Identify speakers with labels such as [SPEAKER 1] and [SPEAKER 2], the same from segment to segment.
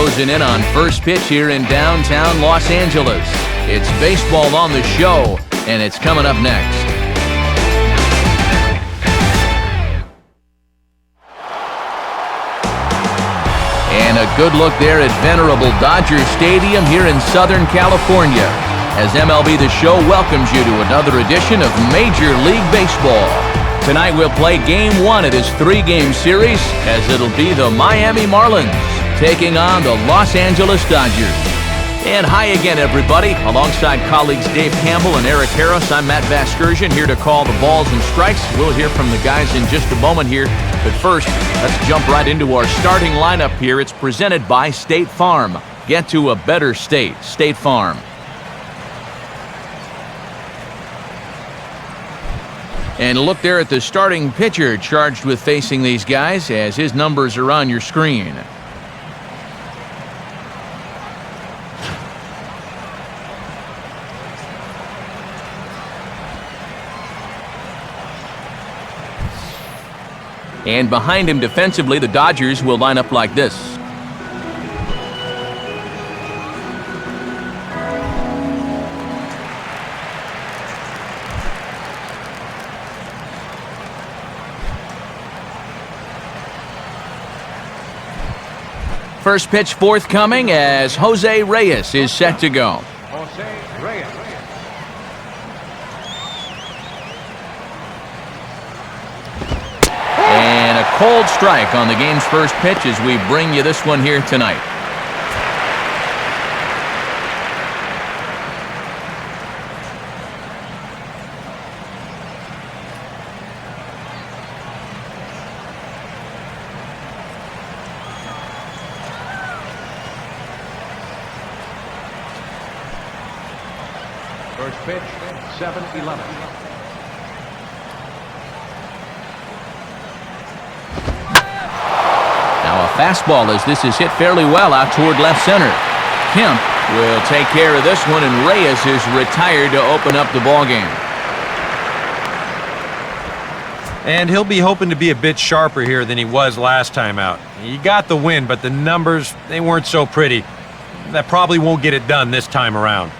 [SPEAKER 1] closing in on first pitch here in downtown Los Angeles. It's baseball on the show, and it's coming up next. And a good look there at venerable Dodger Stadium here in Southern California, as MLB The Show welcomes you to another edition of Major League Baseball. Tonight we'll play Game 1 of this 3-game series, as it'll be the Miami Marlins taking on the Los Angeles Dodgers. And hi again, everybody. Alongside colleagues Dave Campbell and Eric Harris, I'm Matt Vasgersian, here to call the balls and strikes. We'll hear from the guys in just a moment here. But first, let's jump right into our starting lineup here. It's presented by State Farm. Get to a better state. State Farm. And look there at the starting pitcher charged with facing these guys, as his numbers are on your screen. And behind him defensively, the Dodgers will line up like this. First pitch forthcoming as Jose Reyes is set to go.
[SPEAKER 2] Jose Reyes.
[SPEAKER 1] And a cold strike on the game's first pitch as we bring you this one here tonight.
[SPEAKER 2] First pitch, 7-11.
[SPEAKER 1] Now a fastball as this is hit fairly well out toward left center. Kemp will take care of this one, and Reyes is retired to open up the ballgame.
[SPEAKER 3] And he'll be hoping to be a bit sharper here than he was last time out. He got the win, but the numbers, they weren't so pretty. That probably won't get it done this time around.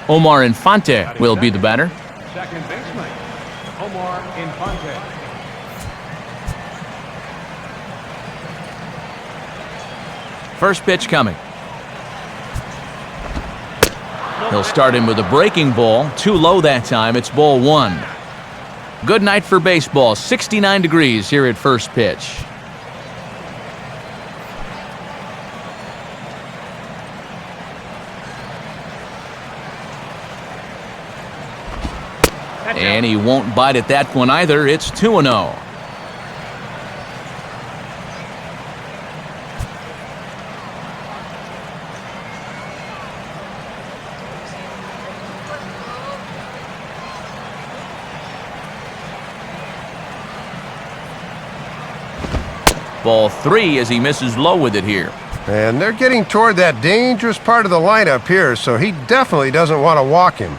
[SPEAKER 1] Omar Infante will be the batter.
[SPEAKER 2] Second baseman, Omar Infante.
[SPEAKER 1] First pitch coming. He'll start him with a breaking ball. Too low that time. It's ball one. Good night for baseball. 69 degrees here at first pitch. And he won't bite at that one either. It's 2-0. Ball 3 as he misses low with it here.
[SPEAKER 4] And they're getting toward that dangerous part of the lineup here, so he definitely doesn't want to walk him.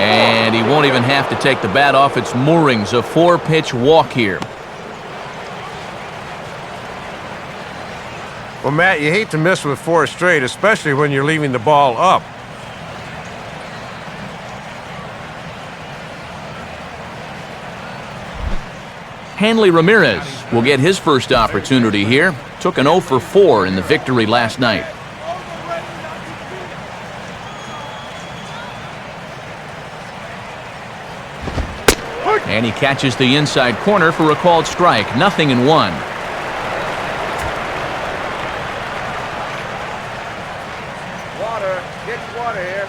[SPEAKER 1] And he won't even have to take the bat off its moorings. A 4-pitch walk here.
[SPEAKER 4] Well, Matt, you hate to miss with 4 straight, especially when you're leaving the ball up.
[SPEAKER 1] Hanley Ramirez will get his first opportunity here. Took an 0 for 4 in the victory last night. And he catches the inside corner for a called strike. 0-1.
[SPEAKER 4] Water. Get water here.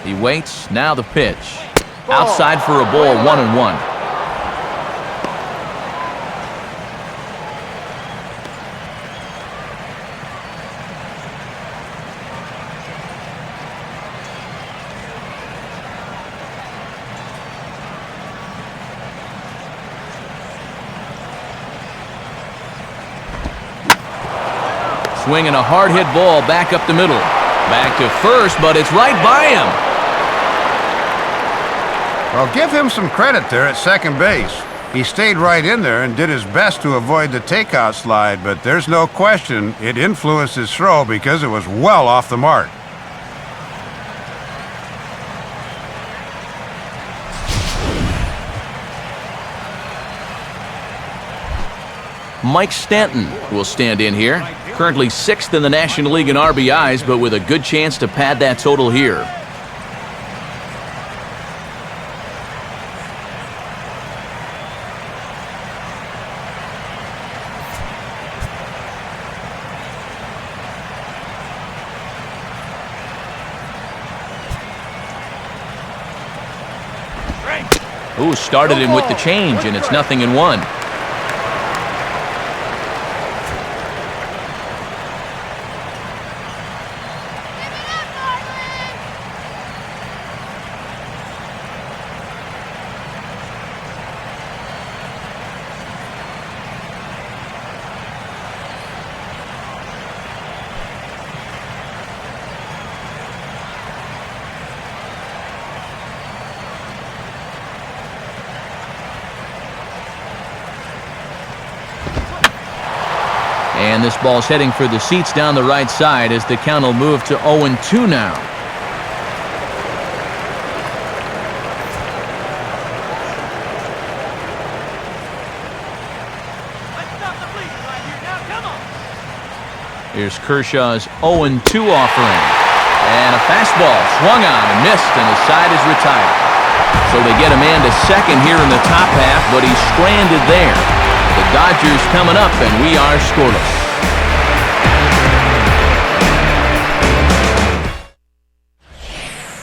[SPEAKER 1] He waits. Now the pitch. Outside for a ball. 1-1. swinging a hard-hit ball back up the middle. Back to first, but it's right by him.
[SPEAKER 4] Well, give him some credit there at second base. He stayed right in there and did his best to avoid the takeout slide, but there's no question it influenced his throw because it was well off the mark.
[SPEAKER 1] Mike Stanton will stand in here. Currently 6th in the National League in RBIs, but with a good chance to pad that total here. Ooh, started him with the change, and it's 0-1. And this ball's heading for the seats down the right side as the count will move to 0-2 now. Here's Kershaw's 0-2 offering. And a fastball swung on and missed, and the side is retired. So they get a man to second here in the top half, but he's stranded there. The Dodgers coming up, and we are scoreless.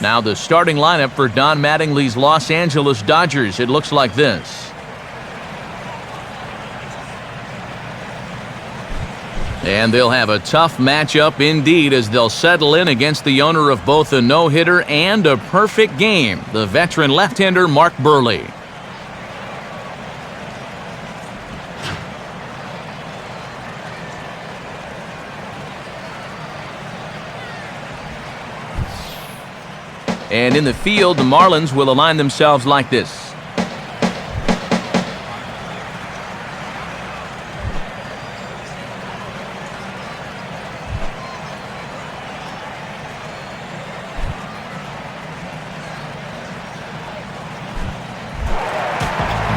[SPEAKER 1] Now the starting lineup for Don Mattingly's Los Angeles Dodgers. It looks like this. And they'll have a tough matchup indeed as they'll settle in against the owner of both a no-hitter and a perfect game, the veteran left-hander Mark Buehrle. And in the field, the Marlins will align themselves like this.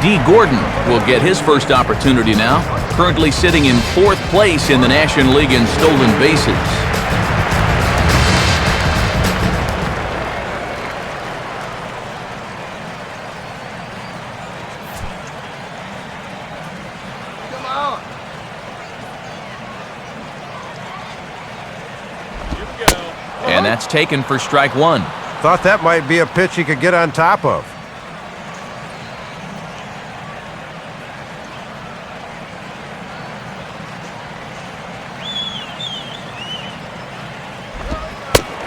[SPEAKER 1] D. Gordon will get his first opportunity now, currently sitting in 4th place in the National League in stolen bases. And that's taken for strike 1.
[SPEAKER 4] Thought that might be a pitch he could get on top of.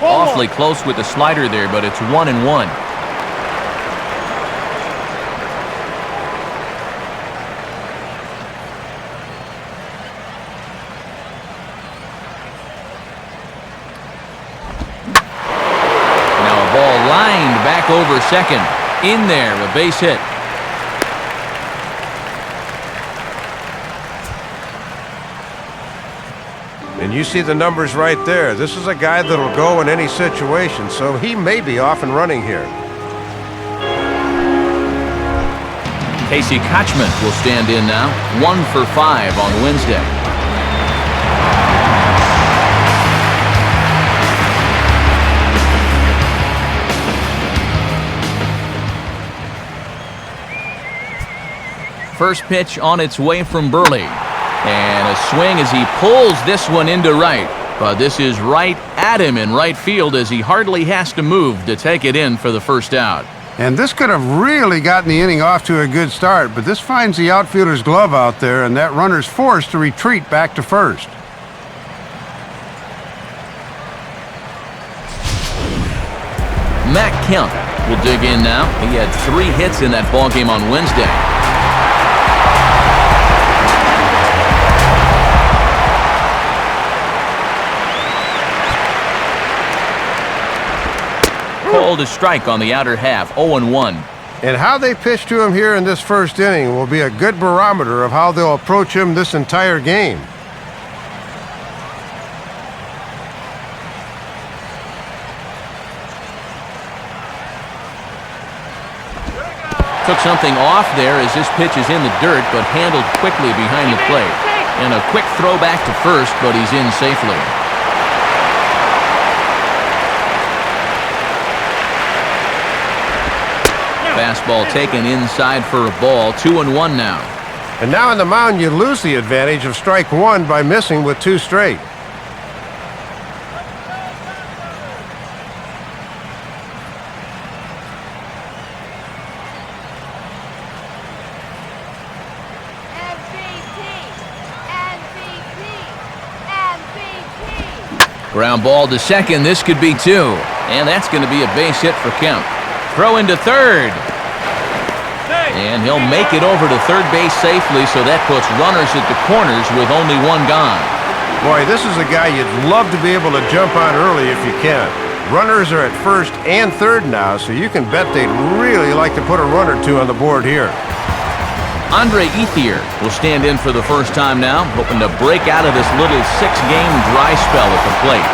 [SPEAKER 1] Awfully close with the slider there, but it's 1-1. Over second. In there, a base hit.
[SPEAKER 4] And you see the numbers right there. This is a guy that'll go in any situation, so he may be off and running here.
[SPEAKER 1] Casey Kotchman will stand in now, 1 for 5 on Wednesday. First pitch on its way from Buehrle. And a swing as he pulls this one into right. But this is right at him in right field as he hardly has to move to take it in for the first out.
[SPEAKER 4] And this could have really gotten the inning off to a good start, but this finds the outfielder's glove out there, and that runner's forced to retreat back to first.
[SPEAKER 1] Matt Kemp will dig in now. He had 3 hits in that ballgame on Wednesday. Called a strike on the outer half, 0-1.
[SPEAKER 4] And how they pitch to him here in this first inning will be a good barometer of how they'll approach him this entire game.
[SPEAKER 1] Took something off there as this pitch is in the dirt, but handled quickly behind the plate. And a quick throw back to first, but he's in safely. Fastball taken inside for a ball, 2-1 now.
[SPEAKER 4] And now on the mound, you lose the advantage of strike one by missing with 2 straight.
[SPEAKER 1] Ground ball to second. This could be 2. And that's going to be a base hit for Kemp. Throw into third. And he'll make it over to third base safely, so that puts runners at the corners with only 1 gone.
[SPEAKER 4] Boy, this is a guy you'd love to be able to jump on early if you can. Runners are at first and third now, so you can bet they'd really like to put a run or 2 on the board here.
[SPEAKER 1] Andre Ethier will stand in for the first time now, hoping to break out of this little 6-game dry spell at the plate.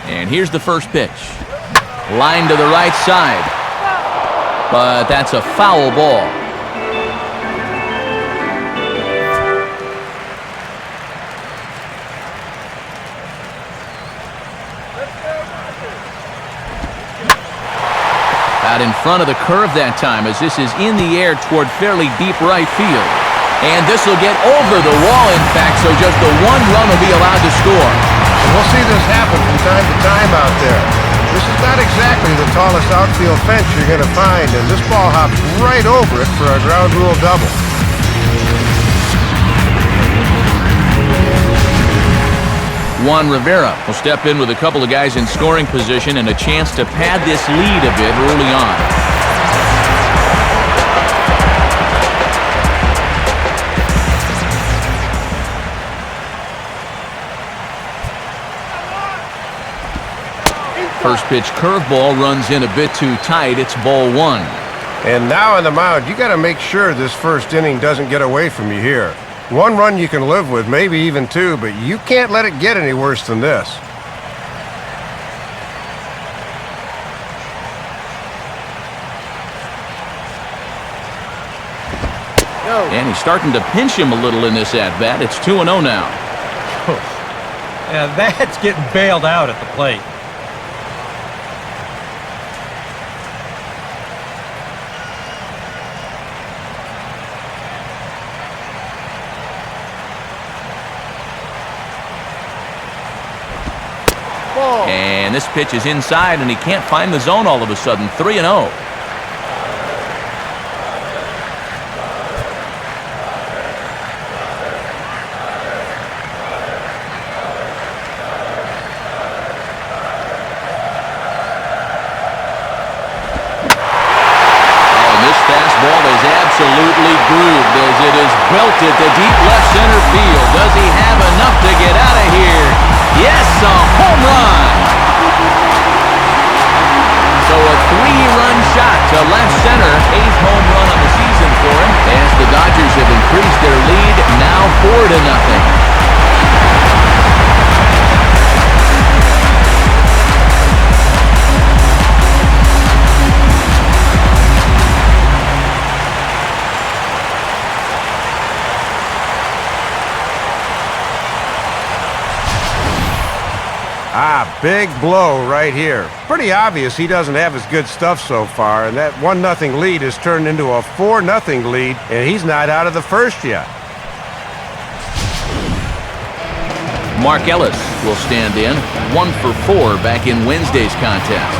[SPEAKER 1] And here's the first pitch. Line to the right side. But that's a foul ball. Out in front of the curve that time, as this is in the air toward fairly deep right field. And this will get over the wall, in fact, so just the 1 run will be allowed to score.
[SPEAKER 4] And we'll see this happen from time to time out there. This is not exactly the tallest outfield fence you're going to find, and this ball hops right over it for a ground rule double.
[SPEAKER 1] Juan Rivera will step in with a couple of guys in scoring position and a chance to pad this lead a bit early on. First pitch curveball runs in a bit too tight. It's ball 1.
[SPEAKER 4] And now on the mound, you got to make sure this first inning doesn't get away from you here. 1 run you can live with, maybe even 2, but you can't let it get any worse than this.
[SPEAKER 1] And he's starting to pinch him a little in this at-bat. It's 2-0 now.
[SPEAKER 3] Yeah, that's getting bailed out at the plate.
[SPEAKER 1] And this pitch is inside, and he can't find the zone all of a sudden. 3-0. Absolutely grooved as it is belted to deep left center field. Does he have enough to get out of here? Yes, a home run. So a 3-run shot to left center. 8th home run of the season for him, as the Dodgers have increased their lead now 4-0.
[SPEAKER 4] Big blow right here. Pretty obvious he doesn't have his good stuff so far, and that 1-0 lead has turned into a 4-0 lead, and he's not out of the first yet.
[SPEAKER 1] Mark Ellis will stand in, 1 for 4 back in Wednesday's contest.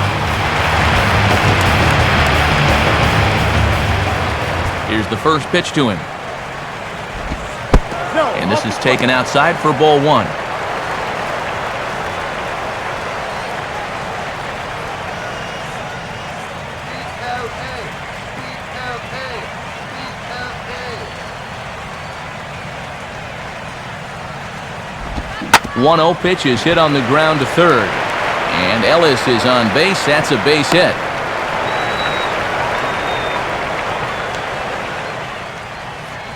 [SPEAKER 1] Here's the first pitch to him. And this is taken outside for ball 1. 1-0 pitch is hit on the ground to third. And Ellis is on base. That's a base hit.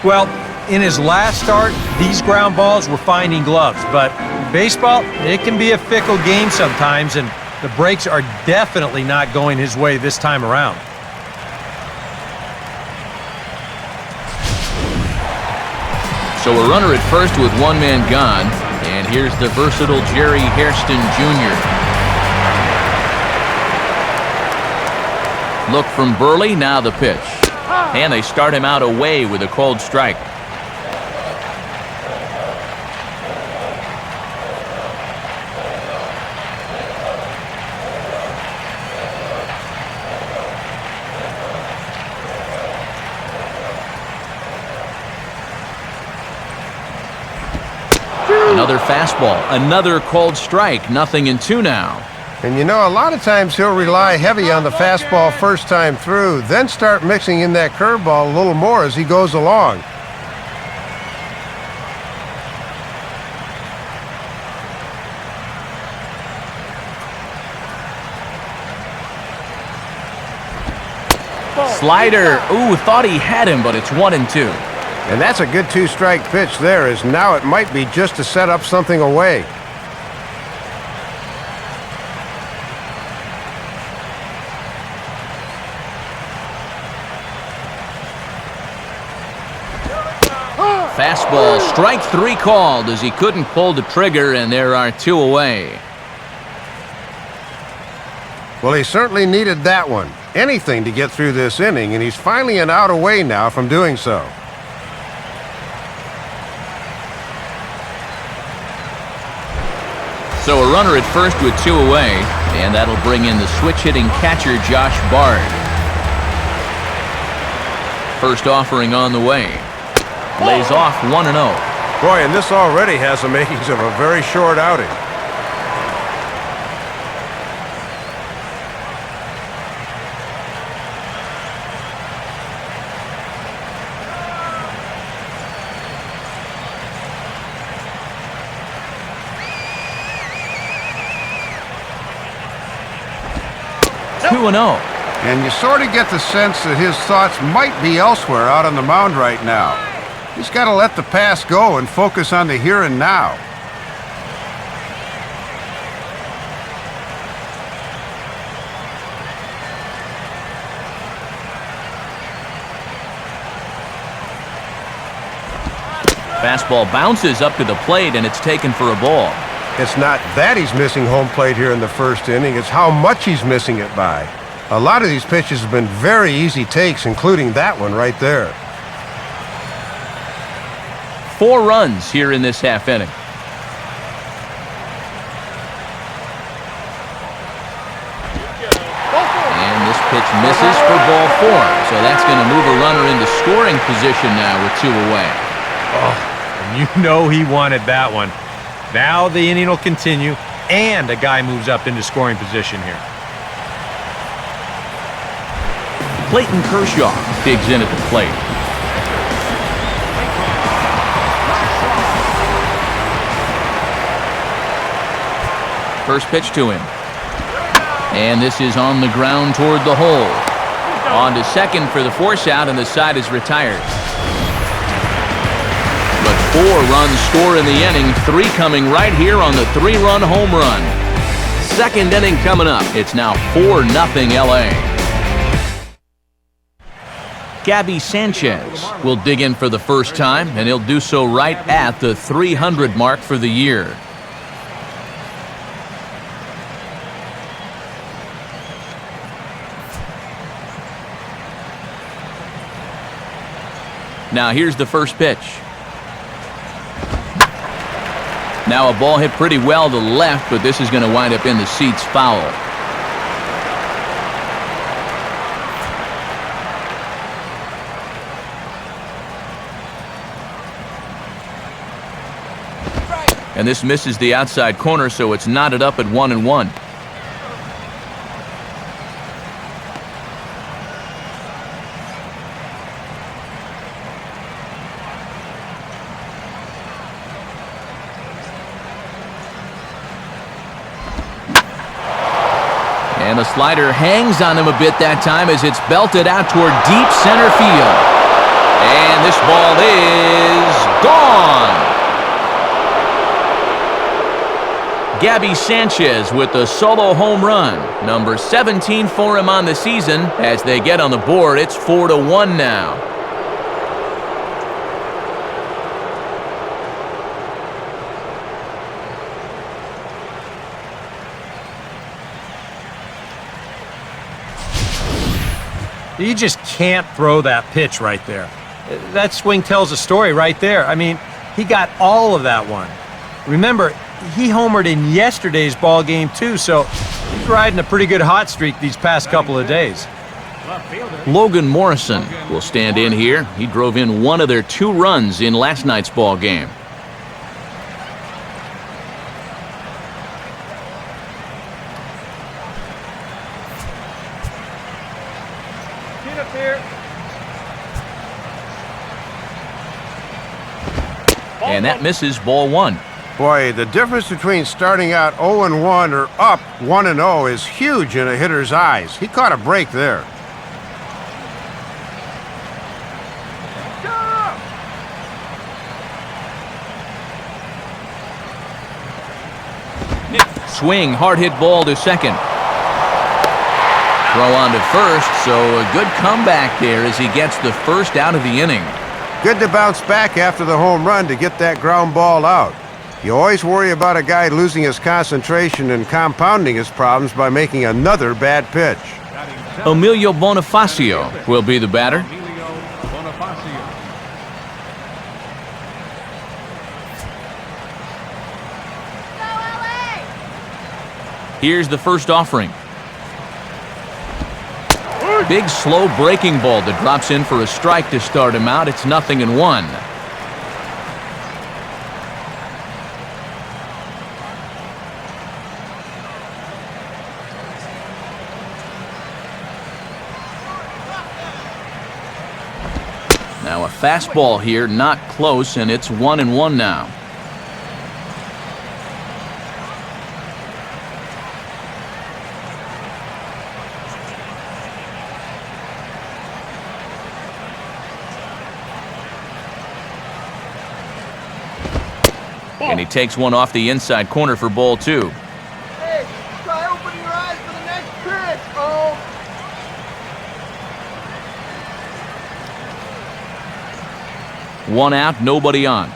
[SPEAKER 3] Well, in his last start, these ground balls were finding gloves, but baseball, it can be a fickle game sometimes, and the breaks are definitely not going his way this time around.
[SPEAKER 1] So a runner at first with one man gone, and here's the versatile Jerry Hairston Jr. Look from Burley, now the pitch. And they start him out away with a cold strike. Another fastball, another cold strike, 0-2 now.
[SPEAKER 4] And you know, a lot of times he'll rely heavy on the fastball first time through, then start mixing in that curveball a little more as he goes along.
[SPEAKER 1] Slider, ooh, thought he had him, but it's 1-2.
[SPEAKER 4] And that's a good two-strike pitch there, as now it might be just to set up something away.
[SPEAKER 1] Fastball, strike 3 called as he couldn't pull the trigger, and there are 2 away.
[SPEAKER 4] Well, he certainly needed that one. Anything to get through this inning, and he's finally an out away now from doing so.
[SPEAKER 1] So a runner at first with 2 away, and that'll bring in the switch-hitting catcher Josh Bard. First offering on the way. Lays off 1-0.
[SPEAKER 4] Boy, and this already has the makings of a very short outing. And you sort of get the sense that his thoughts might be elsewhere out on the mound right now. He's got to let the past go and focus on the here and now.
[SPEAKER 1] Fastball bounces up to the plate, and it's taken for a ball.
[SPEAKER 4] It's not that he's missing home plate here in the first inning, it's how much he's missing it by. A lot of these pitches have been very easy takes, including that one right there.
[SPEAKER 1] 4 runs here in this half inning. And this pitch misses for ball 4. So that's going to move a runner into scoring position now with 2 away.
[SPEAKER 3] Oh, and you know he wanted that one. Now the inning will continue, and a guy moves up into scoring position here.
[SPEAKER 1] Clayton Kershaw digs in at the plate. First pitch to him. And this is on the ground toward the hole. On to second for the force out, and the side is retired. But 4 runs score in the inning, 3 coming right here on the 3-run home run. Second inning coming up. It's now 4-0 LA. Gabby Sanchez will dig in for the first time, and he'll do so right at the 300 mark for the year. Now here's the first pitch. Now a ball hit pretty well to left, but this is going to wind up in the seats foul. And this misses the outside corner, so it's knotted up at 1-1. And the slider hangs on him a bit that time as it's belted out toward deep center field. And this ball is gone. Gabby Sanchez with the solo home run. Number 17 for him on the season. As they get on the board, it's 4-1 now.
[SPEAKER 3] You just can't throw that pitch right there. That swing tells a story right there. I mean, he got all of that one. Remember, he homered in yesterday's ball game too, so he's riding a pretty good hot streak these past couple of days.
[SPEAKER 1] Logan Morrison will stand in here. He drove in one of their 2 runs in last night's ball game.
[SPEAKER 3] Get up here.
[SPEAKER 1] And that misses, ball 1.
[SPEAKER 4] Boy, the difference between starting out 0-1 or up 1-0 is huge in a hitter's eyes. He caught a break there.
[SPEAKER 1] Swing, hard hit ball to second. Throw on to first, so a good comeback there as he gets the first out of the inning.
[SPEAKER 4] Good to bounce back after the home run to get that ground ball out. You always worry about a guy losing his concentration and compounding his problems by making another bad pitch.
[SPEAKER 1] Emilio Bonifacio will be the batter. Here's the first offering. Big slow breaking ball that drops in for a strike to start him out. It's 0-1. Now a fastball here, not close, and it's 1-1 now. And he takes one off the inside corner for ball 2.
[SPEAKER 5] Hey, try opening your eyes for the next pitch. Oh.
[SPEAKER 1] One out, nobody on.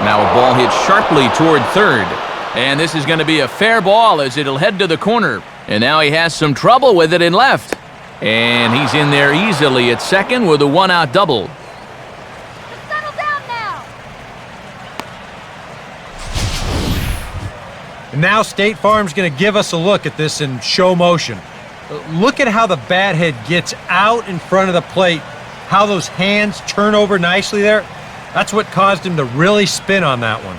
[SPEAKER 1] Now a ball hit sharply toward third. And this is going to be a fair ball as it'll head to the corner. And now he has some trouble with it in left. And he's in there easily at second with a 1-out double.
[SPEAKER 5] Just settle down now.
[SPEAKER 3] And now State Farm's going to give us a look at this in show motion. Look at how the bat head gets out in front of the plate, how those hands turn over nicely there. That's what caused him to really spin on that one.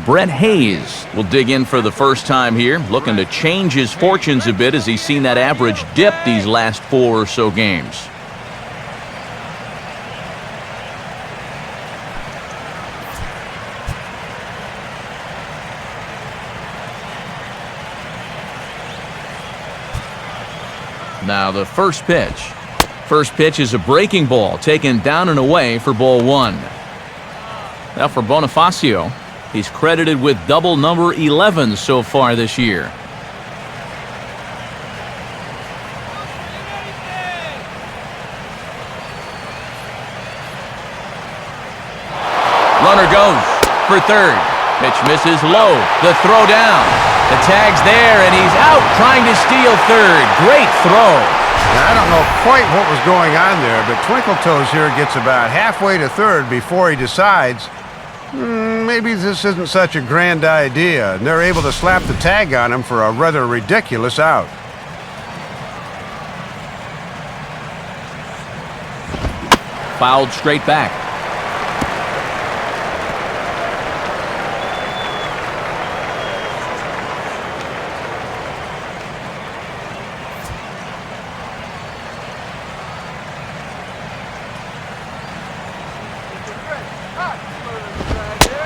[SPEAKER 1] Brett Hayes will dig in for the first time here, looking to change his fortunes a bit as he's seen that average dip these last 4 or so games. Now the first pitch. First pitch is a breaking ball taken down and away for ball 1. Now for Bonifacio. He's credited with double number 11 so far this year. Runner goes for third. Pitch misses low. The throw down. The tag's there, and he's out trying to steal third. Great throw.
[SPEAKER 4] Now, I don't know quite what was going on there, but Twinkle Toes here gets about halfway to third before he decides, maybe this isn't such a grand idea, and they're able to slap the tag on him for a rather ridiculous out.
[SPEAKER 1] Fouled straight back.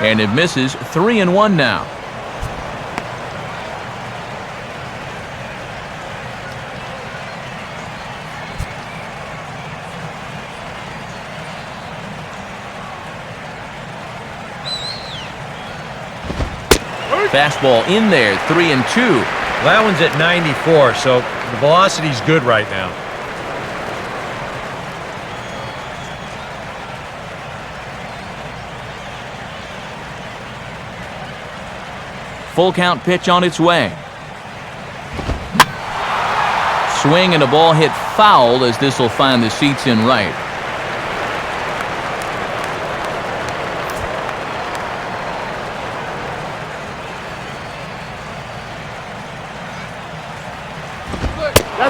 [SPEAKER 1] And it misses. 3-1 now. Fastball in there. 3-2.
[SPEAKER 3] That one's at 94, so the velocity's good right now.
[SPEAKER 1] Full count pitch on its way. Swing and a ball hit foul as this will find the seats in right.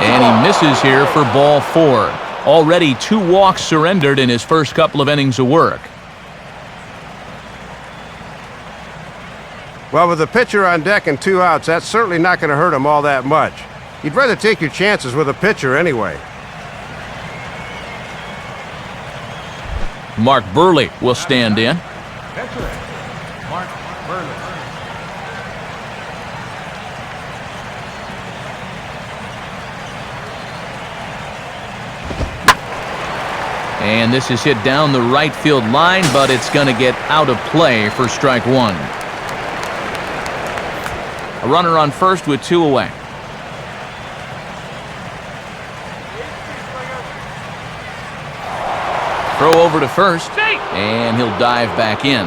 [SPEAKER 1] And he misses here for ball 4. Already 2 walks surrendered in his first couple of innings of work.
[SPEAKER 4] Well, with the pitcher on deck and 2 outs, that's certainly not going to hurt him all that much. You'd rather take your chances with a pitcher anyway.
[SPEAKER 1] Mark Burley will stand in.
[SPEAKER 2] Pitcher, Mark Burley.
[SPEAKER 1] And this is hit down the right field line, but it's going to get out of play for strike 1. A runner on first with 2 away. Throw over to first, and he'll dive back in.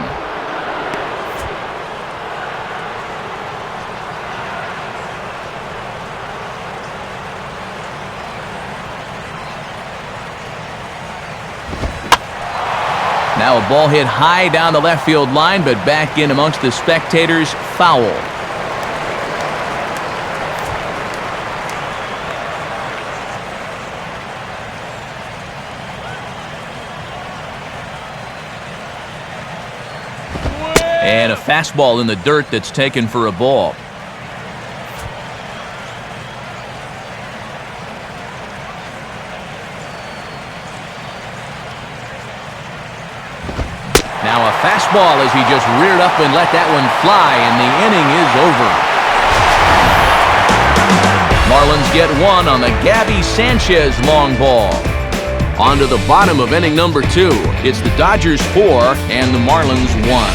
[SPEAKER 1] Now a ball hit high down the left field line, but back in amongst the spectators. Foul. And a fastball in the dirt that's taken for a ball. Now a fastball as he just reared up and let that one fly, and the inning is over. Marlins get 1 on the Gabby Sanchez long ball. On to the bottom of inning number 2. It's the Dodgers 4 and the Marlins 1.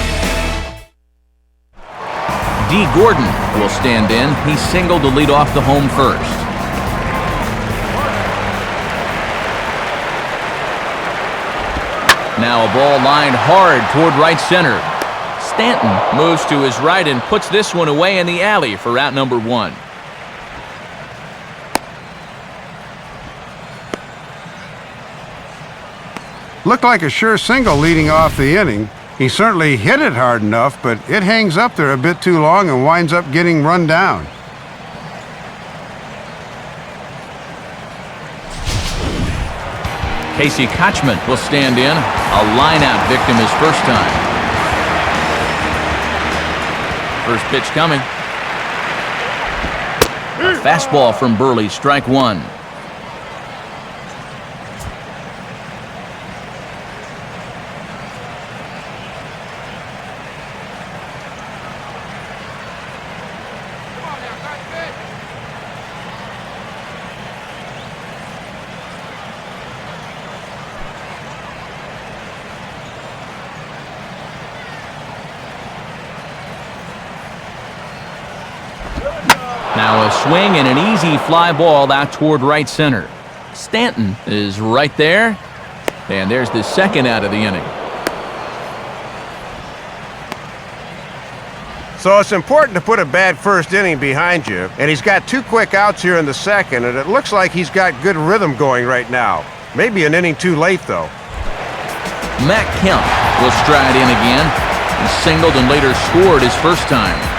[SPEAKER 1] D. Gordon will stand in. He singled to lead off the home first. Now a ball lined hard toward right center. Stanton moves to his right and puts this one away in the alley for out number 1.
[SPEAKER 4] Looked like a sure single leading off the inning. He certainly hit it hard enough, but it hangs up there a bit too long and winds up getting run down.
[SPEAKER 1] Casey Kochman will stand in. A line-out victim his first time. First pitch coming. A fastball from Burley, strike 1. Now a swing and an easy fly ball out toward right center. Stanton is right there, and there's the second out of the inning.
[SPEAKER 4] So it's important to put a bad first inning behind you, and he's got 2 quick outs here in the second, and it looks like he's got good rhythm going right now. Maybe an inning too late, though.
[SPEAKER 1] Matt Kemp will stride in again. He singled and later scored his first time.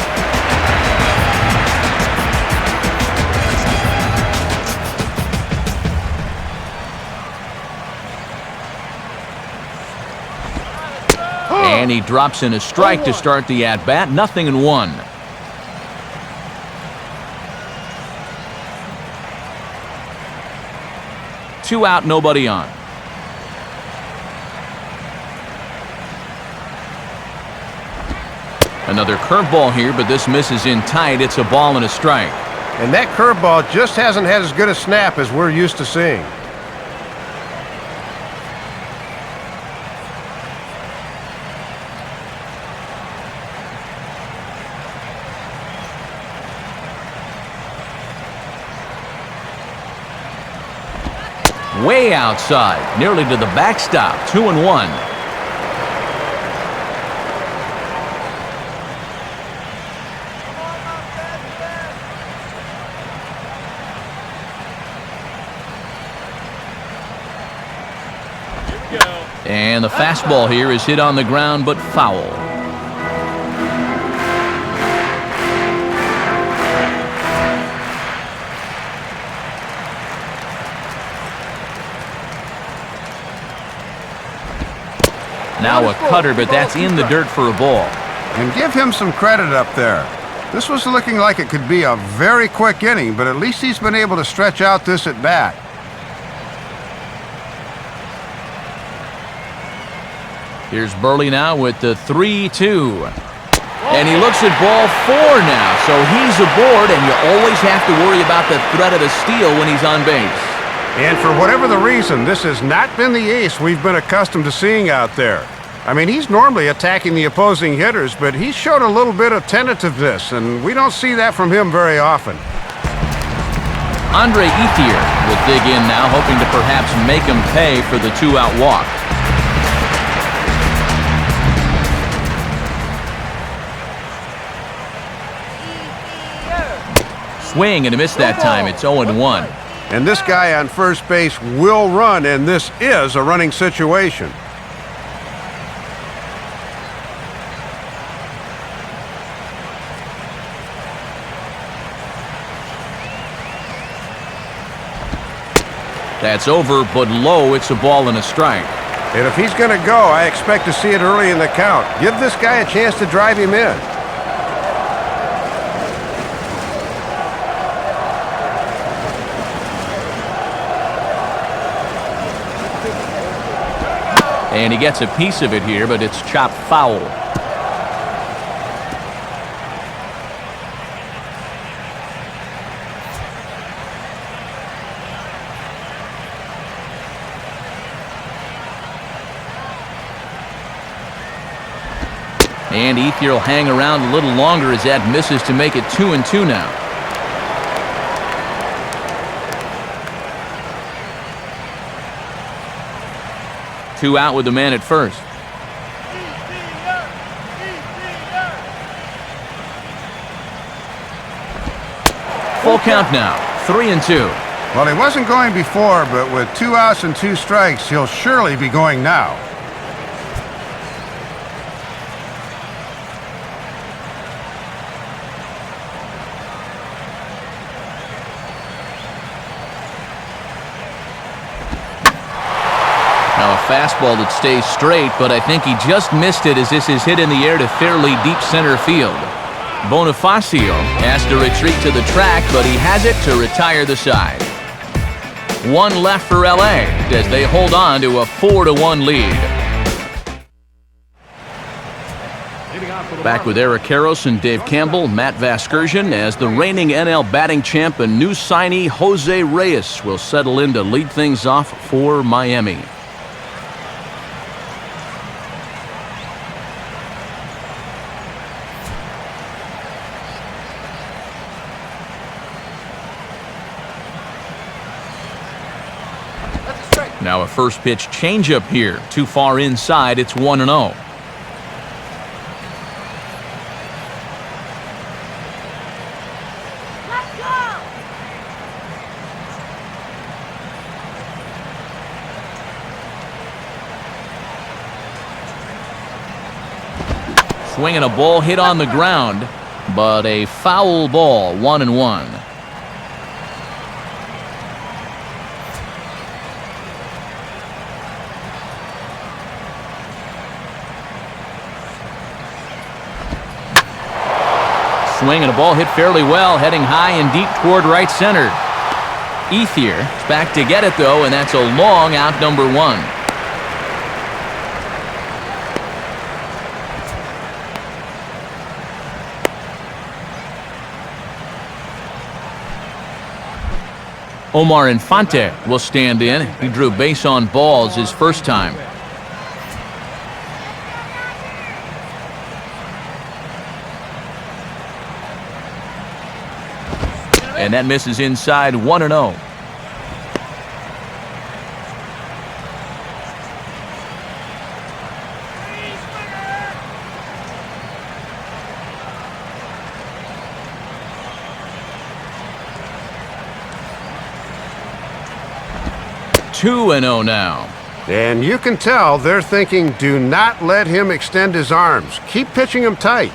[SPEAKER 1] And he drops in a strike to start the at-bat. 0-1. Two out, nobody on. Another curveball here, but this misses in tight. It's a ball and a strike.
[SPEAKER 4] And that curveball just hasn't had as good a snap as we're used to seeing.
[SPEAKER 1] Way outside, nearly to the backstop. 2-1. And the fastball here is hit on the ground, but foul. Now a cutter, but that's in the dirt for a ball.
[SPEAKER 4] And give him some credit up there. This was looking like it could be a very quick inning, but at least he's been able to stretch out this at bat.
[SPEAKER 1] Here's Burley now with the 3-2. And he looks at ball 4 now, so he's aboard, and you always have to worry about the threat of a steal when he's on base.
[SPEAKER 4] And for whatever the reason, this has not been the ace we've been accustomed to seeing out there. I mean, he's normally attacking the opposing hitters, but he's shown a little bit of tentativeness, and we don't see that from him very often.
[SPEAKER 1] Andre Ethier will dig in now, hoping to perhaps make him pay for the 2-out walk. Swing and a miss that time. It's 0-1.
[SPEAKER 4] And this guy on first base will run, and this is a running situation.
[SPEAKER 1] That's over, but low. It's a ball and a strike.
[SPEAKER 4] And if he's going to go, I expect to see it early in the count. Give this guy a chance to drive him in.
[SPEAKER 1] And he gets a piece of it here, but it's chopped foul. And Ethier will hang around a little longer as that misses to make it 2-2 now. Two out with the man at first. Full count now, 3-2.
[SPEAKER 4] Well, he wasn't going before, but with 2 outs and 2 strikes, he'll surely be going now.
[SPEAKER 1] Now a fastball that stays straight, but I think he just missed it as this is hit in the air to fairly deep center field. Bonifacio has to retreat to the track, but he has it to retire the side. One left for LA as they hold on to a 4-1 lead. Back with Eric Karros and Dave Campbell, Matt Vasgersian, as the reigning NL batting champ and new signee Jose Reyes will settle in to lead things off for Miami. Now a first pitch changeup here. Too far inside, it's 1-0. Swinging a ball hit on the ground, but a foul ball, 1-1. Swing and a ball hit fairly well, heading high and deep toward right center. Ethier is back to get it though, and that's a long out, number 1. Omar Infante will stand in. He drew base on balls his first time. And that misses inside, 1-0. Two and 0 now.
[SPEAKER 4] And you can tell they're thinking, do not let him extend his arms. Keep pitching him tight.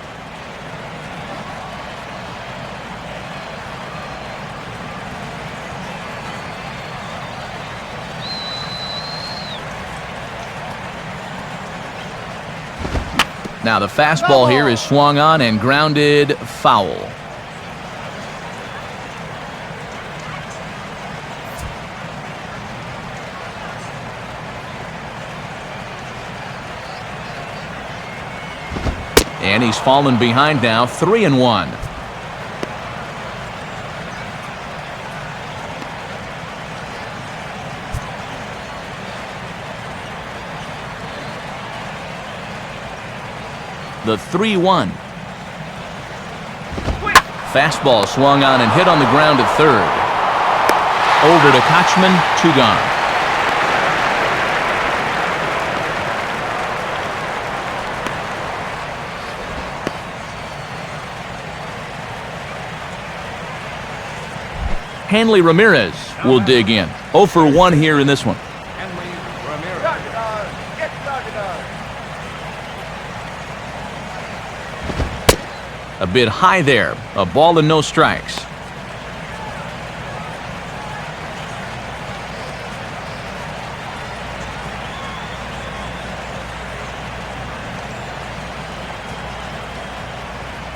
[SPEAKER 1] Now the fastball here is swung on and grounded foul. And he's fallen behind now, 3-1. The 3-1. Fastball swung on and hit on the ground at third. Over to Kochman, 2 gone. Hanley Ramirez will dig in. 0 for 1 here in this one. A bit high there. A ball and no strikes.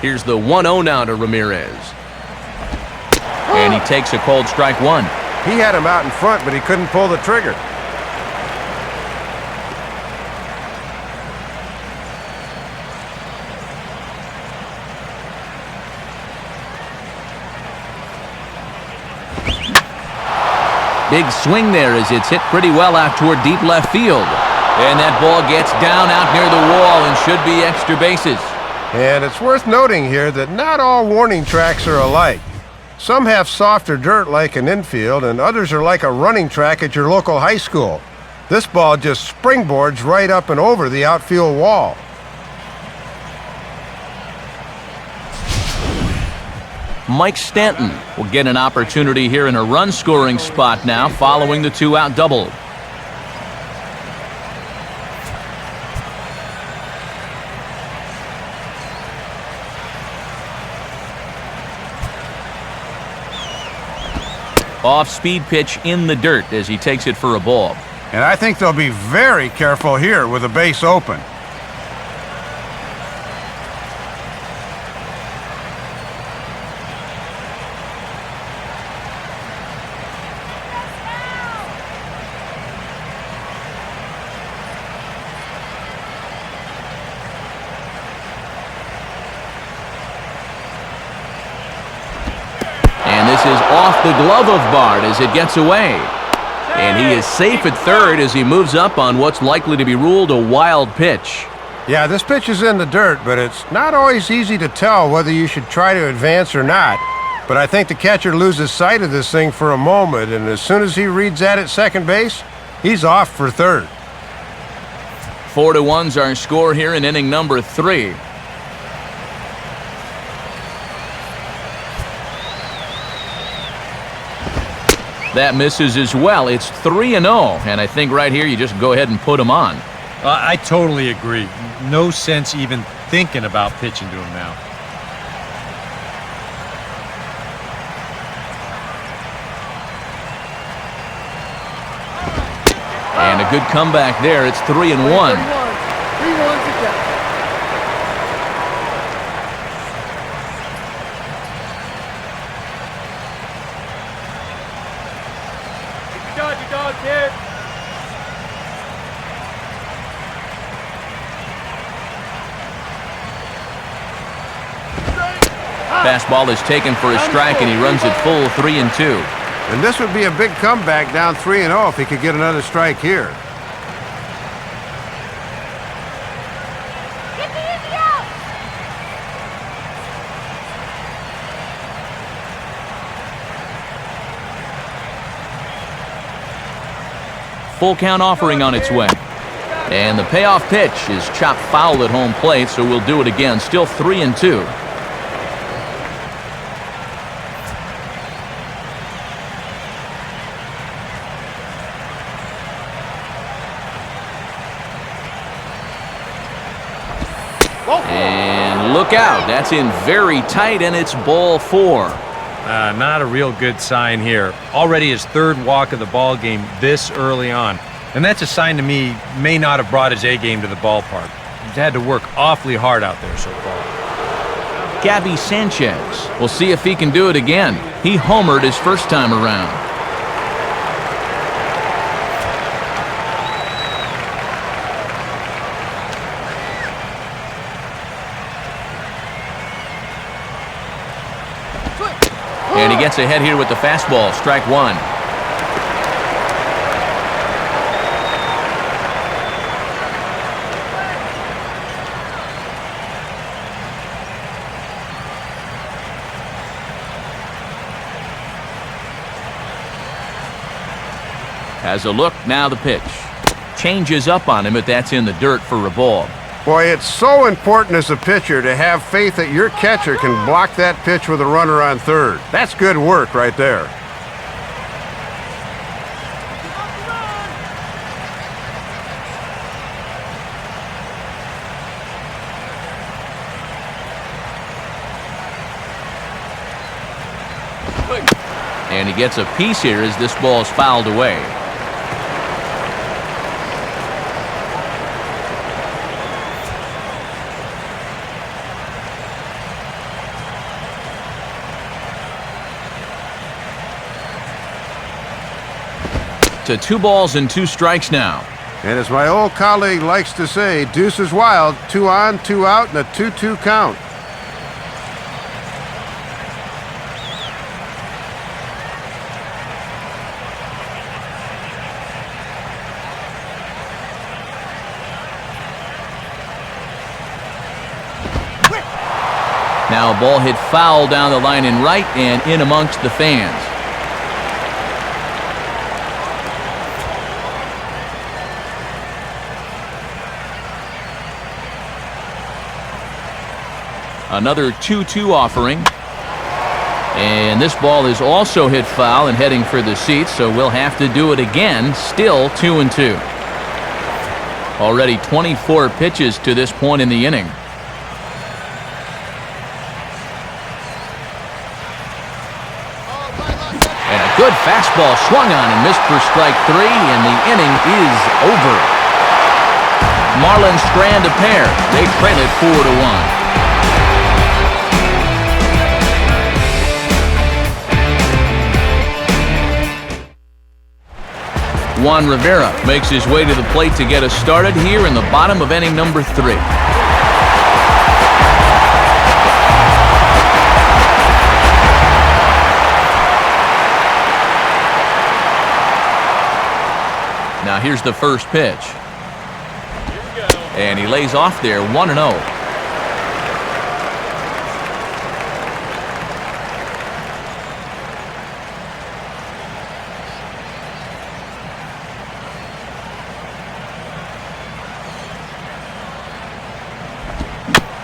[SPEAKER 1] Here's the 1-0 now to Ramirez. And he takes a cold strike 1.
[SPEAKER 4] He had him out in front, but he couldn't pull the trigger.
[SPEAKER 1] Big swing there as it's hit pretty well out toward deep left field. And that ball gets down out near the wall and should be extra bases.
[SPEAKER 4] And it's worth noting here that not all warning tracks are alike. Some have softer dirt like an infield, and others are like a running track at your local high school. This ball just springboards right up and over the outfield wall.
[SPEAKER 1] Mike Stanton will get an opportunity here in a run-scoring spot now following the 2-out double. Off-speed pitch in the dirt as he takes it for a ball.
[SPEAKER 4] And I think they'll be very careful here with a base open.
[SPEAKER 1] And this is off the glove of Bard as it gets away. And he is safe at third as he moves up on what's likely to be ruled a wild pitch.
[SPEAKER 4] Yeah, this pitch is in the dirt, but it's not always easy to tell whether you should try to advance or not. But I think the catcher loses sight of this thing for a moment, and as soon as he reads that at second base, he's off for third.
[SPEAKER 1] 4-1's our score here in inning number 3. That misses as well. It's 3-0, and I think right here you just go ahead and put him on.
[SPEAKER 3] I totally agree. No sense even thinking about pitching to him now.
[SPEAKER 1] And a good comeback there. It's 3-1.
[SPEAKER 5] 3-1 to count.
[SPEAKER 1] Fastball is taken for a strike, and he runs it full 3-2.
[SPEAKER 4] And this would be a big comeback down 3-0 if he could get another strike here.
[SPEAKER 5] Get the easy out!
[SPEAKER 1] Full count offering on its way. And the payoff pitch is chopped foul at home plate, so we'll do it again. Still 3-2. And look out. That's in very tight, and it's ball 4.
[SPEAKER 3] Not a real good sign here. Already his third walk of the ball game this early on. And that's a sign to me may not have brought his A game to the ballpark. He's had to work awfully hard out there so far.
[SPEAKER 1] Gabby Sanchez. We'll see if he can do it again. He homered his first time around. And he gets ahead here with the fastball. Strike 1. Has a look, now the pitch. Changes up on him, but that's in the dirt for a ball.
[SPEAKER 4] Boy, it's so important as a pitcher to have faith that your catcher can block that pitch with a runner on third. That's good work right there.
[SPEAKER 1] And he gets a piece here as this ball is fouled away. To 2 balls and 2 strikes now.
[SPEAKER 4] And as my old colleague likes to say, deuce is wild, 2 on, 2 out, and a 2-2 count.
[SPEAKER 1] Now a ball hit foul down the line in right and in amongst the fans. Another 2-2 offering. And this ball is also hit foul and heading for the seats, so we'll have to do it again. Still 2-2. Already 24 pitches to this point in the inning. And a good fastball swung on and missed for strike 3, and the inning is over. Marlins strand a pair. They trail it 4-1. Juan Rivera makes his way to the plate to get us started here in the bottom of inning number 3. Now here's the first pitch. And he lays off there 1-0.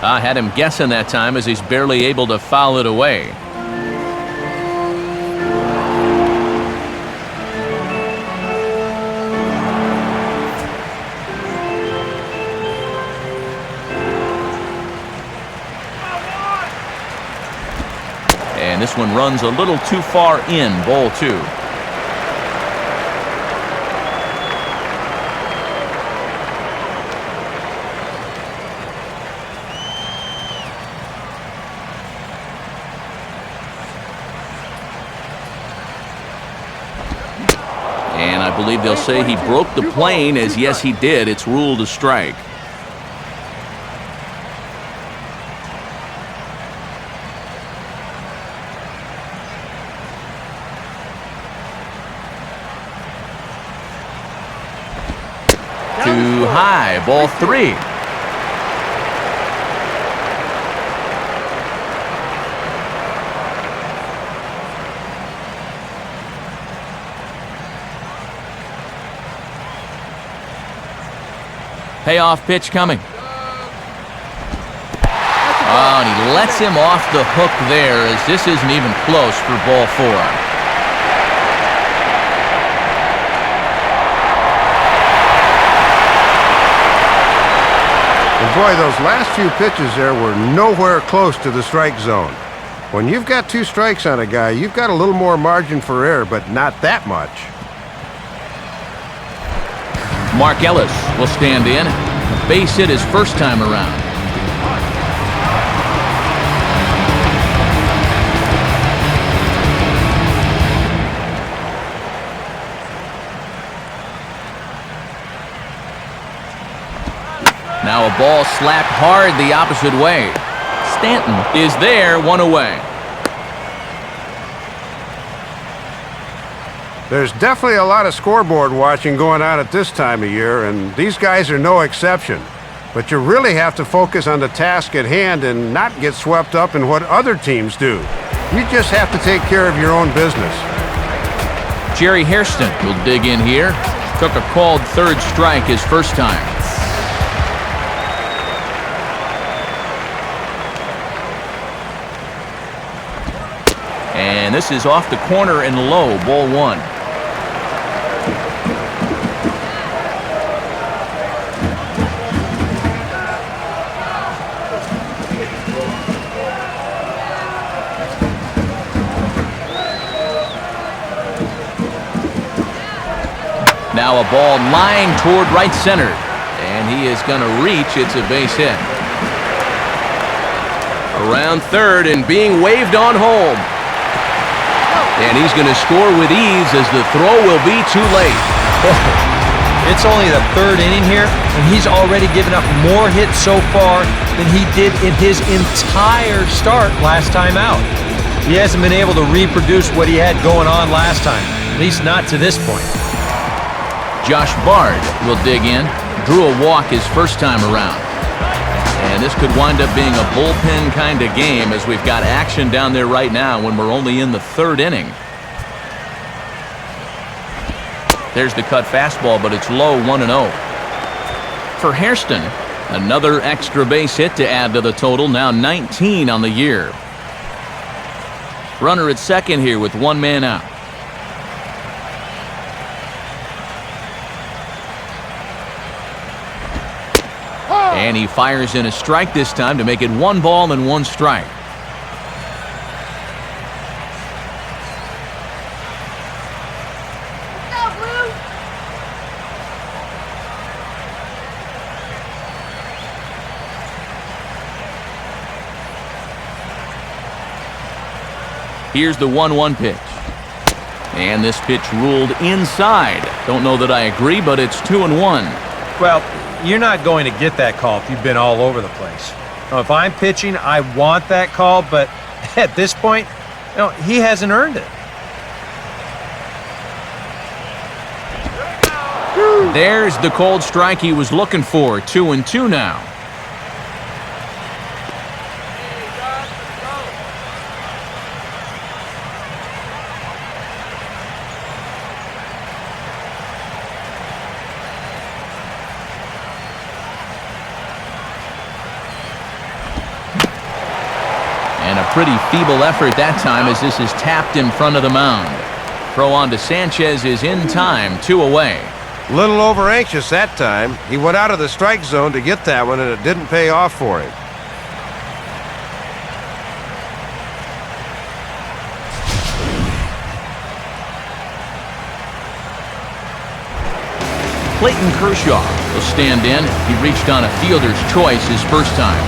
[SPEAKER 1] I had him guessing that time as he's barely able to foul it away. And this one runs a little too far in, ball 2. And I believe they'll say he broke the plane, as yes he did. It's ruled a strike. Too high, ball 3. Payoff pitch coming. Oh, and he lets him off the hook there, as this isn't even close for ball 4.
[SPEAKER 4] And boy, those last few pitches there were nowhere close to the strike zone. When you've got 2 strikes on a guy, you've got a little more margin for error, but not that much.
[SPEAKER 1] Mark Ellis will stand in. A base hit his first time around. Now a ball slapped hard the opposite way. Stanton is there, 1 away.
[SPEAKER 4] There's definitely a lot of scoreboard watching going on at this time of year, and these guys are no exception. But you really have to focus on the task at hand and not get swept up in what other teams do. You just have to take care of your own business.
[SPEAKER 1] Jerry Hairston will dig in here. Took a called 3rd strike his first time. And this is off the corner and low, ball 1. Now a ball lined toward right center. And he is going to reach. It's a base hit. Around 3rd and being waved on home. And he's going to score with ease as the throw will be too late.
[SPEAKER 3] It's only the 3rd inning here, and he's already given up more hits so far than he did in his entire start last time out. He hasn't been able to reproduce what he had going on last time, at least not to this point.
[SPEAKER 1] Josh Bard will dig in. Drew a walk his first time around. And this could wind up being a bullpen kind of game, as we've got action down there right now when we're only in the 3rd inning. There's the cut fastball, but it's low, 1-0. For Hairston, another extra base hit to add to the total, now 19 on the year. Runner at second here with 1 man out. And he fires in a strike this time to make it 1 ball and 1 strike. Here's the 1-1 pitch. And this pitch ruled inside. Don't know that I agree, but it's 2-1.
[SPEAKER 3] Well, you're not going to get that call if you've been all over the place. Now, if I'm pitching, I want that call, but at this point, he hasn't earned it.
[SPEAKER 1] There's the cold strike he was looking for. 2-2 now. And a pretty feeble effort that time, as this is tapped in front of the mound. Throw on to Sanchez is in time, 2 away.
[SPEAKER 4] A little over anxious that time. He went out of the strike zone to get that one, and it didn't pay off for him.
[SPEAKER 1] Clayton Kershaw will stand in. He reached on a fielder's choice his first time.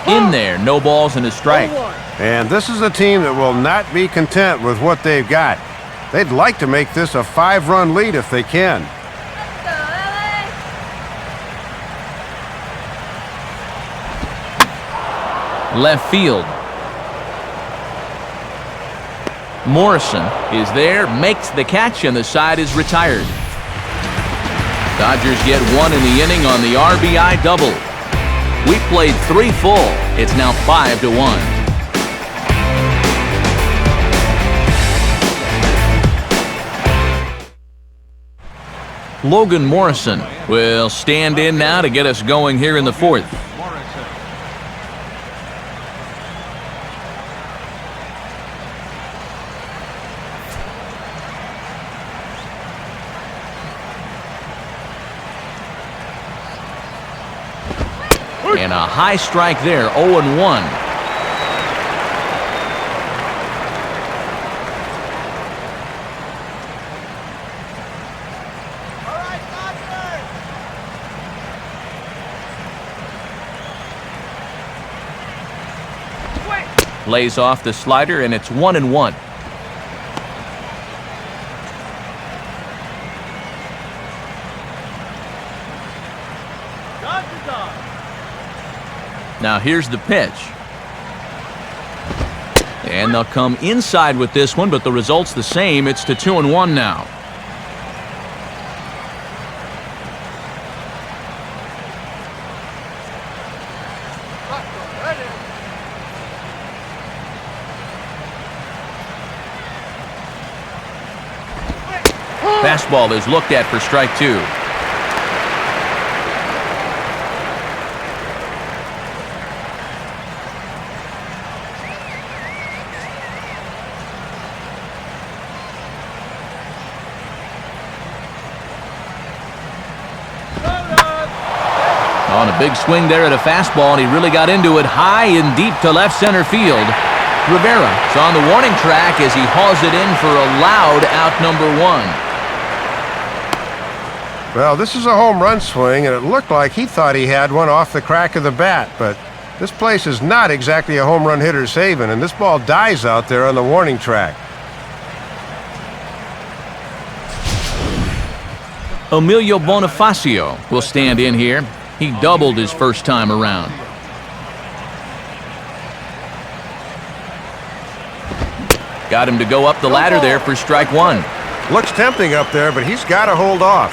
[SPEAKER 1] In there, no balls and a strike.
[SPEAKER 4] And this is a team that will not be content with what they've got. They'd like to make this a 5-run lead if they can.
[SPEAKER 1] left field. Morrison is there, makes the catch, and the side is retired. Dodgers get one in the inning on the RBI double. We played 3 full. It's now 5-1. Logan Morrison will stand in now to get us going here in the 4th. And a high strike there, 0-1. Lays off the slider, and it's 1-1. Now here's the pitch. And they'll come inside with this one, but the result's the same. It's to 2-1 now. Fastball is looked at for strike 2. On a big swing there at a fastball, and he really got into it high and deep to left center field. Rivera is on the warning track as he hauls it in for a loud out number 1.
[SPEAKER 4] Well, this is a home run swing, and it looked like he thought he had one off the crack of the bat, but this place is not exactly a home run hitter's haven, and this ball dies out there on the warning track.
[SPEAKER 1] Emilio Bonifacio will stand in here. He doubled his first time around. Got him to go up the ladder there for strike 1.
[SPEAKER 4] Looks tempting up there, but he's got to hold off.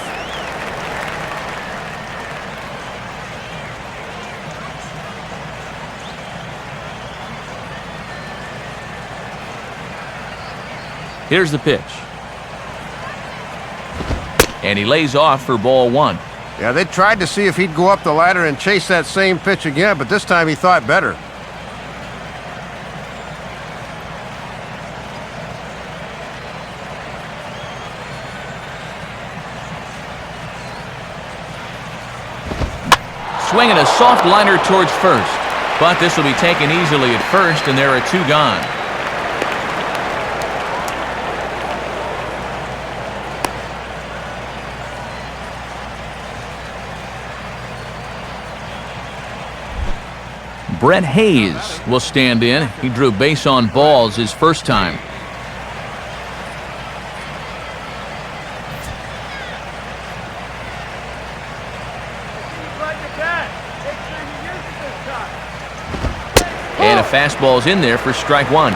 [SPEAKER 1] Here's the pitch. And he lays off for ball 1.
[SPEAKER 4] Yeah, they tried to see if he'd go up the ladder and chase that same pitch again, but this time he thought better.
[SPEAKER 1] Swinging a soft liner towards first, but this will be taken easily at first, and there are 2 gone. Brett Hayes will stand in. He drew base on balls his first time. And a fastball's in there for strike 1.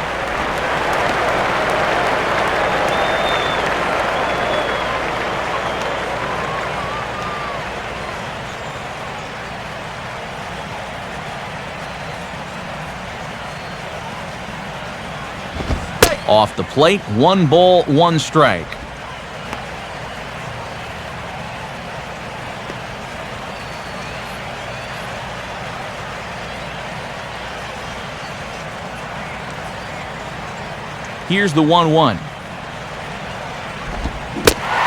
[SPEAKER 1] Off the plate, 1 ball, 1 strike. Here's the 1-1.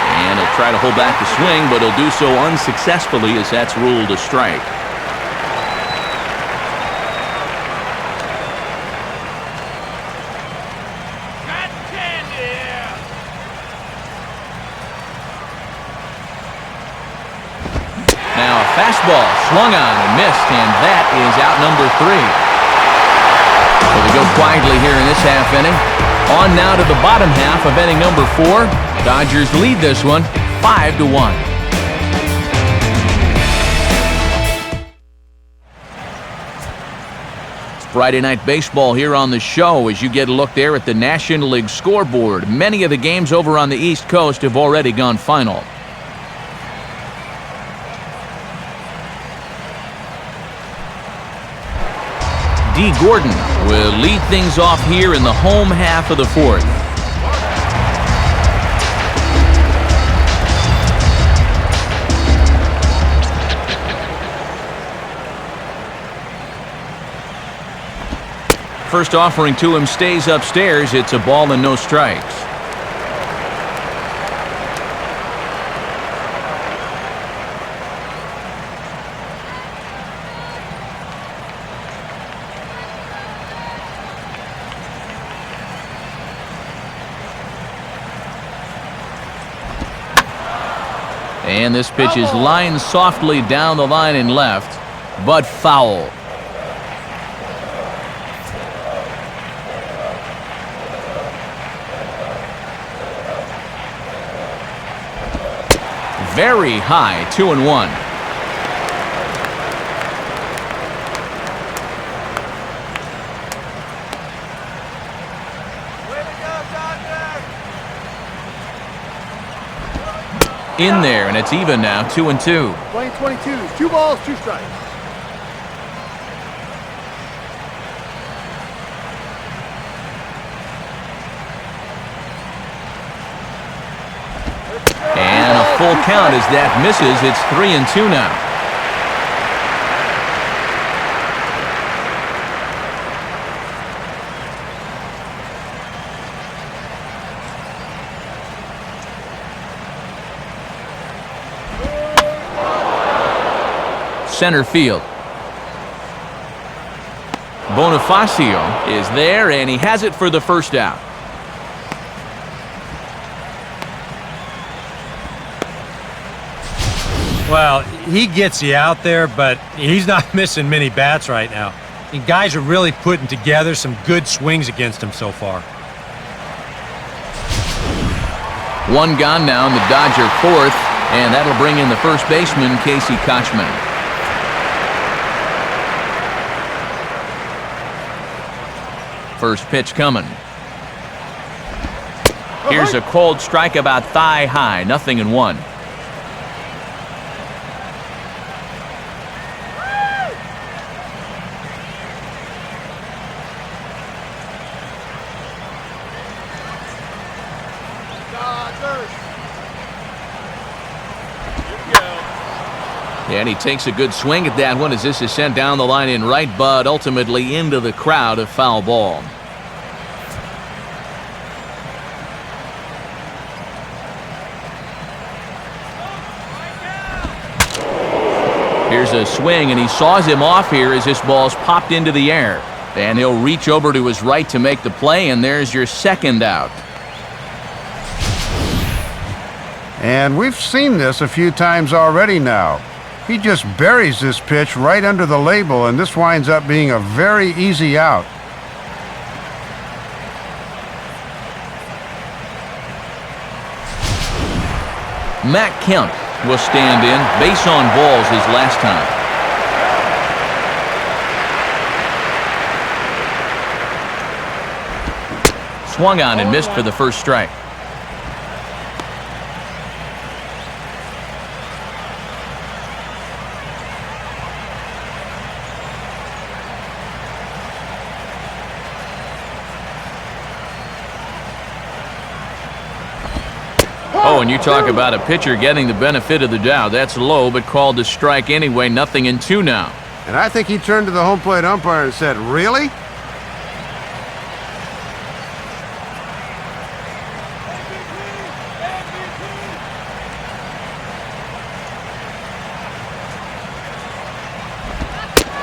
[SPEAKER 1] And he'll try to hold back the swing, but he'll do so unsuccessfully as that's ruled a strike. Fastball swung on and missed, and that is out number 3. So we go quietly here in this half inning. On now to the bottom half of inning number 4. Dodgers lead this one 5-1. Friday Night Baseball here on the show as you get a look there at the National League scoreboard. Many of the games over on the East Coast have already gone final. D. Gordon will lead things off here in the home half of the fourth. First offering to him stays upstairs. It's a ball and no strikes. And this pitch is lined softly down the line and left, but foul. Very high, 2-1. In there, and it's even now, 2-2.
[SPEAKER 5] Playing 22s, 2 balls, 2 strikes.
[SPEAKER 1] And a full count as that misses. It's 3-2 now. Center field. Bonifacio is there, and he has it for the first out.
[SPEAKER 3] Well, he gets you out there, but he's not missing many bats right now. And guys are really putting together some good swings against him so far.
[SPEAKER 1] One gone now in the Dodger fourth, and that'll bring in the first baseman, Casey Kochman. First pitch coming. Here's a cold strike about thigh high, 0-1. And he takes a good swing at that one as this is sent down the line in right, but ultimately into the crowd, a foul ball. Here's a swing, and he saws him off here as this ball's popped into the air. And he'll reach over to his right to make the play, and there's your second out.
[SPEAKER 4] And we've seen this a few times already now. He just buries this pitch right under the label, and this winds up being a very easy out.
[SPEAKER 1] Matt Kemp will stand in. Base on balls his last time. Swung on and missed for the first strike. Oh, and you talk about a pitcher getting the benefit of the doubt. That's low, but called a strike anyway. 0-2 now.
[SPEAKER 4] And I think he turned to the home plate umpire and said, "Really?"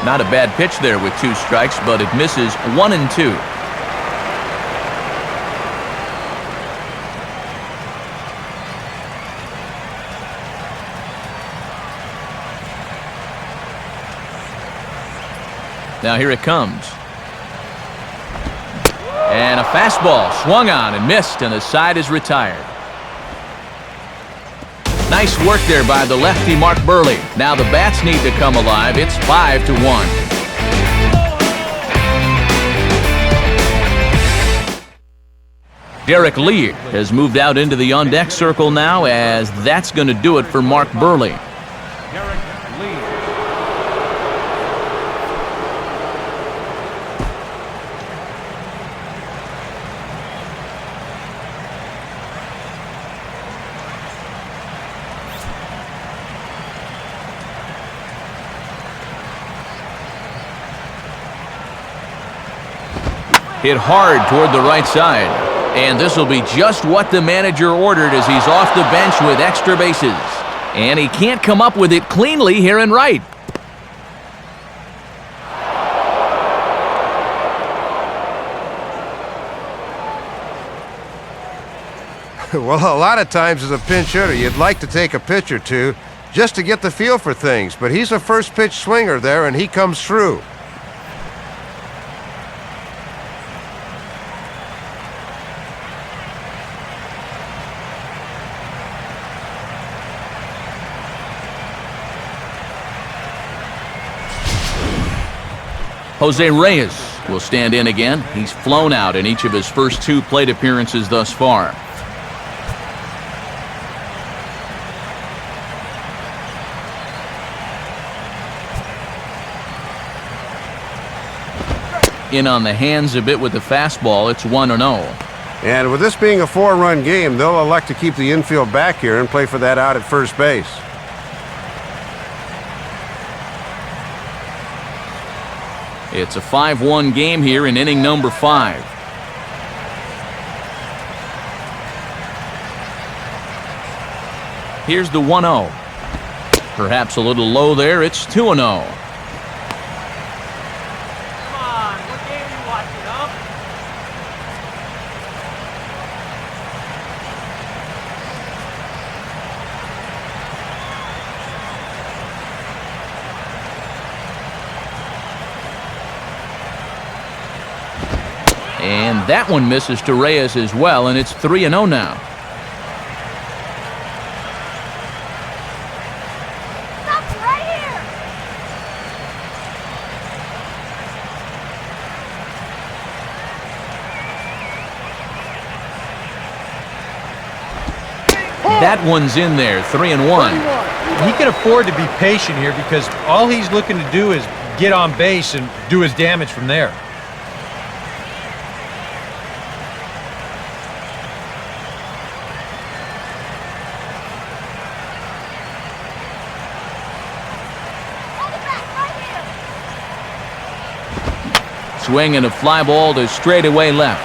[SPEAKER 1] Not a bad pitch there with 2 strikes, but it misses. 1-2. Now here it comes. And a fastball swung on and missed, and the side is retired. Nice work there by the lefty Mark Burley. Now the bats need to come alive. It's 5-1. Derek Lee has moved out into the on-deck circle now, as that's going to do it for Mark Burley.
[SPEAKER 2] Derek Lee.
[SPEAKER 1] Hit hard toward the right side. And this will be just what the manager ordered, as he's off the bench with extra bases. And he can't come up with it cleanly here in right.
[SPEAKER 4] Well, a lot of times as a pinch hitter, you'd like to take a pitch or two just to get the feel for things, but he's a first pitch swinger there, and he comes through.
[SPEAKER 1] Jose Reyes will stand in again. He's flown out in each of his first 2 plate appearances thus far. In on the hands a bit with the fastball. It's 1-0.
[SPEAKER 4] And with this being a 4-run game, they'll elect to keep the infield back here and play for that out at first base.
[SPEAKER 1] It's a 5-1 game here in inning number 5. Here's the 1-0. Perhaps a little low there. It's 2-0.
[SPEAKER 5] Come on, what game are you watching, huh?
[SPEAKER 1] And that one misses to Reyes as well, and it's 3-0 now.
[SPEAKER 5] Stop right here!
[SPEAKER 1] That one's in there, 3-1.
[SPEAKER 3] He can afford to be patient here because all he's looking to do is get on base and do his damage from there.
[SPEAKER 1] Swing and a fly ball to straightaway left.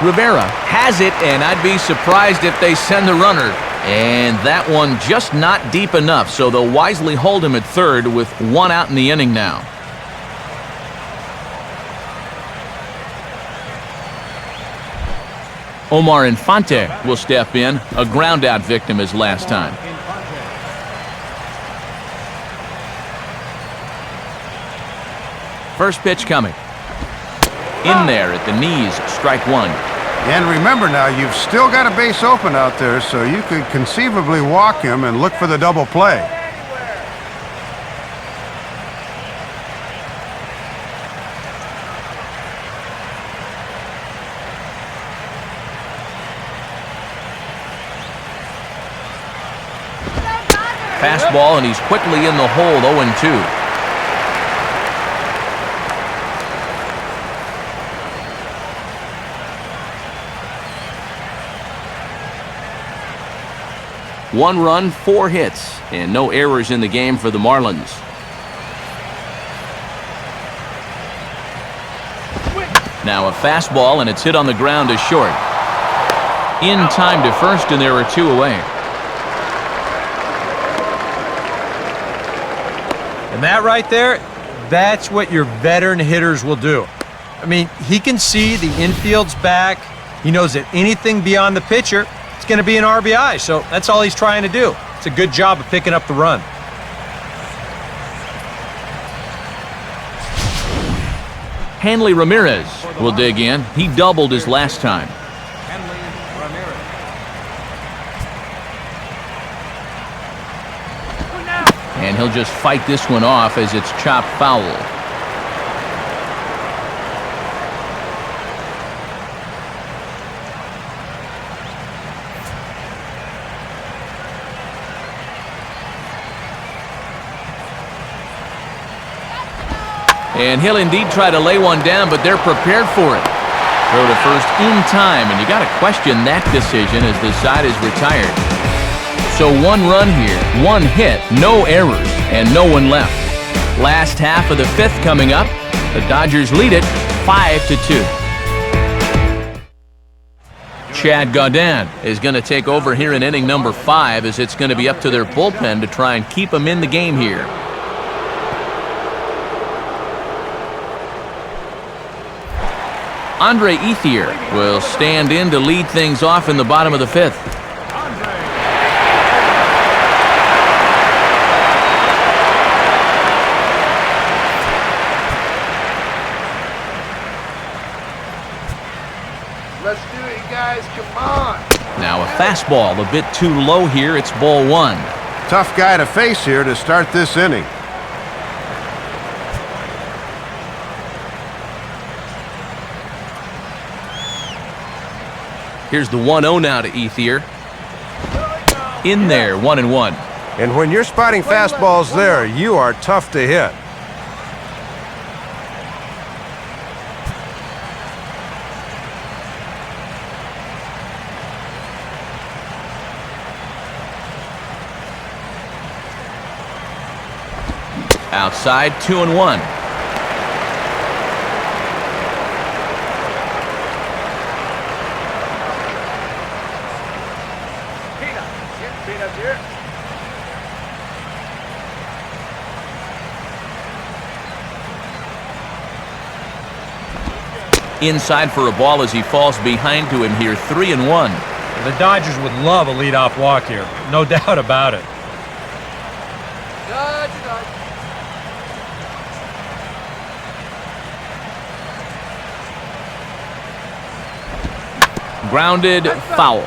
[SPEAKER 1] Rivera has it, and I'd be surprised if they send the runner. And that one just not deep enough, so they'll wisely hold him at third with 1 out in the inning now. Omar Infante will step in, a ground-out victim as last time. First pitch coming. In there at the knees, strike 1.
[SPEAKER 4] And remember now, you've still got a base open out there, so you could conceivably walk him and look for the double play.
[SPEAKER 1] Fastball, and he's quickly in the hole, 0-2. One run, 4 hits, and no errors in the game for the Marlins. Now a fastball, and it's hit on the ground to short. In time to first, and there are 2 away.
[SPEAKER 3] And that right there, that's what your veteran hitters will do. I mean, he can see the infield's back. He knows that anything beyond the pitcher, it's going to be an RBI, so that's all he's trying to do. It's a good job of picking up the run.
[SPEAKER 1] Hanley Ramirez will dig in. He doubled his last time.
[SPEAKER 2] Hanley Ramirez.
[SPEAKER 1] And he'll just fight this one off as it's chopped foul. And he'll indeed try to lay one down, but they're prepared for it. Throw to first in time, and you got to question that decision as the side is retired. So 1 run here, 1 hit, no errors, and no one left. Last half of the 5th coming up. The Dodgers lead it 5-2. Chad Gaudin is going to take over here in inning number 5, as it's going to be up to their bullpen to try and keep them in the game here. Andre Ethier will stand in to lead things off in the bottom of the 5th.
[SPEAKER 5] Let's do it, guys. Come on.
[SPEAKER 1] Now a fastball a bit too low here. It's ball 1.
[SPEAKER 4] Tough guy to face here to start this inning.
[SPEAKER 1] Here's the 1-0 now to Ethier. In there, 1-1.
[SPEAKER 4] And when you're spotting fastballs there, you are tough to hit.
[SPEAKER 1] Outside, 2-1. Inside for a ball as he falls behind to him here, 3-1.
[SPEAKER 3] The Dodgers would love a leadoff walk here, no doubt about it.
[SPEAKER 5] Dodge, dodge.
[SPEAKER 1] Grounded, foul.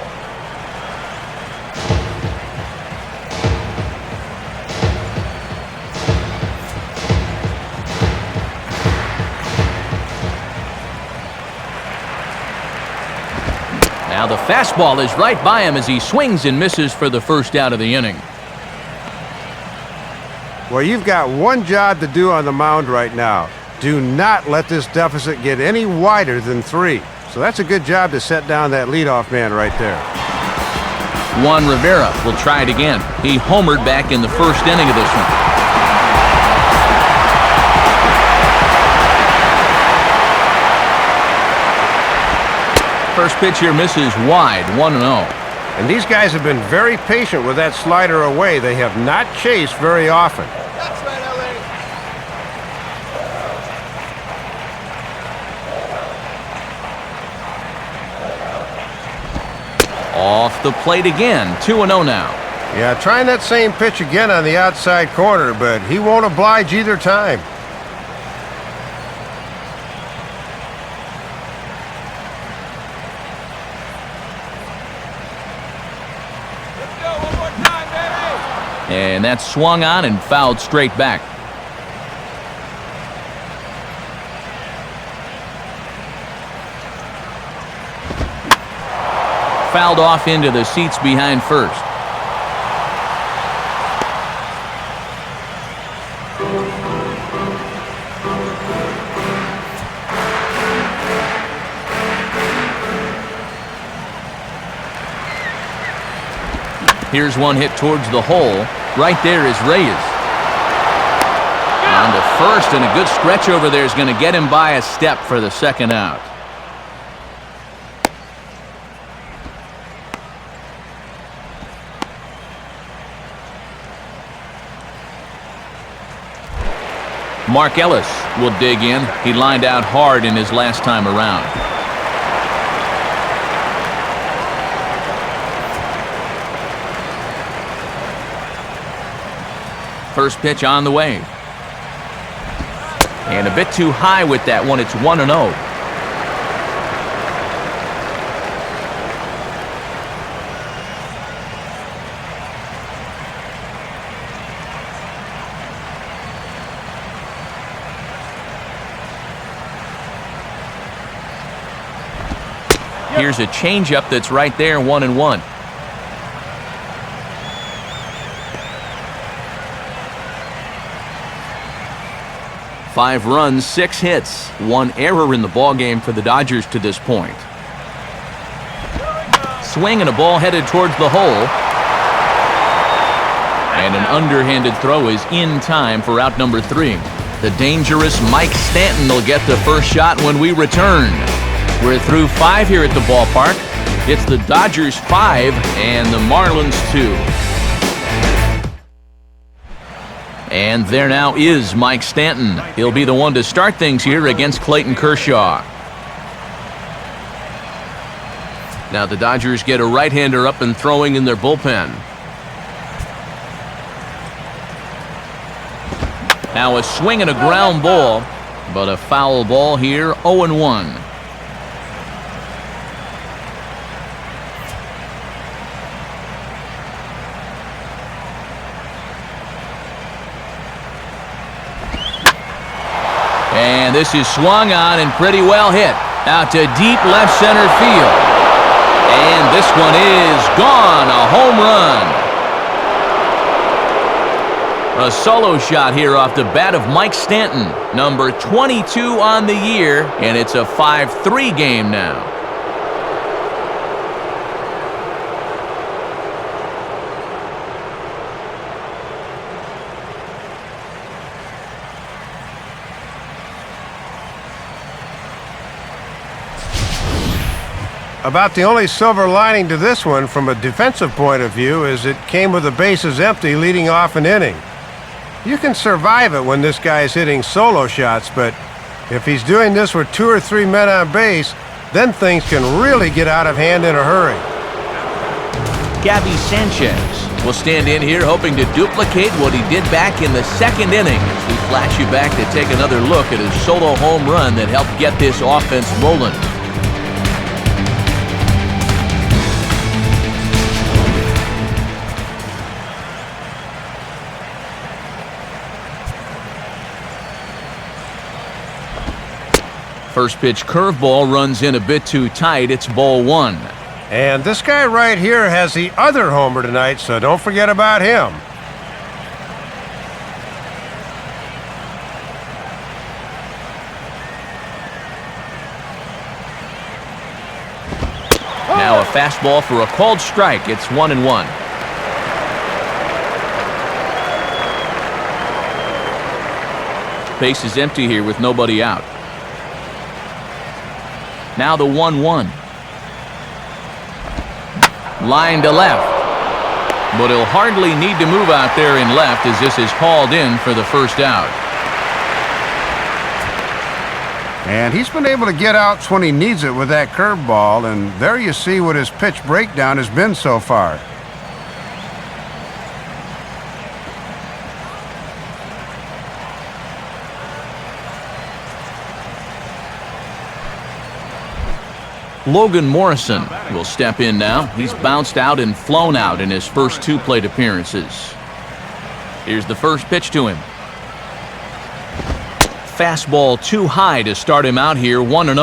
[SPEAKER 1] Now the fastball is right by him as he swings and misses for the first out of the inning.
[SPEAKER 4] Well, you've got one job to do on the mound right now. Do not let this deficit get any wider than 3. So that's a good job to set down that leadoff man right there.
[SPEAKER 1] Juan Rivera will try it again. He homered back in the first inning of this one. First pitch here misses wide, 1-0.
[SPEAKER 4] And these guys have been very patient with that slider away. They have not chased very often.
[SPEAKER 5] That's right, LA.
[SPEAKER 1] Off the plate again, 2-0 now.
[SPEAKER 4] Yeah, trying that same pitch again on the outside corner, but he won't oblige either time.
[SPEAKER 5] Let's go one more time, baby.
[SPEAKER 1] And that's swung on and fouled straight back. Fouled off into the seats behind first. Here's one hit towards the hole. Right there is Reyes. On to first, and a good stretch over there is going to get him by a step for the second out. Mark Ellis will dig in. He lined out hard in his last time around. First pitch on the way. And a bit too high with that one. It's 1-0. Here's a changeup that's right there, 1-1. 5 runs, 6 hits, 1 error in the ballgame for the Dodgers to this point. Swing and a ball headed towards the hole. And an underhanded throw is in time for out number 3. The dangerous Mike Stanton will get the first shot when we return. We're through 5 here at the ballpark. It's the Dodgers 5 and the Marlins 2. And there now is Mike Stanton. He'll be the one to start things here against Clayton Kershaw. Now the Dodgers get a right-hander up and throwing in their bullpen. Now a swing and a ground ball, but a foul ball here, 0-1. And this is swung on and pretty well hit. Out to deep left center field. And this one is gone, a home run. A solo shot here off the bat of Mike Stanton, number 22 on the year, and it's a 5-3 game now.
[SPEAKER 4] About the only silver lining to this one from a defensive point of view is it came with the bases empty leading off an inning. You can survive it when this guy's hitting solo shots, but if he's doing this with 2 or 3 men on base, then things can really get out of hand in a hurry.
[SPEAKER 1] Gabby Sanchez will stand in here hoping to duplicate what he did back in the 2nd inning. As we flash you back to take another look at his solo home run that helped get this offense rolling. First pitch curveball runs in a bit too tight. It's ball 1.
[SPEAKER 4] And this guy right here has the other homer tonight, so don't forget about him.
[SPEAKER 1] Now a fastball for a called strike. It's 1-1. Base is empty here with nobody out. Now the 1-1. Line to left. But he'll hardly need to move out there in left as this is hauled in for the first out.
[SPEAKER 4] And he's been able to get outs when he needs it with that curveball, and there you see what his pitch breakdown has been so far.
[SPEAKER 1] Logan Morrison will step in now. He's bounced out and flown out in his first 2 plate appearances. Here's the first pitch to him. Fastball too high to start him out here, 1-0.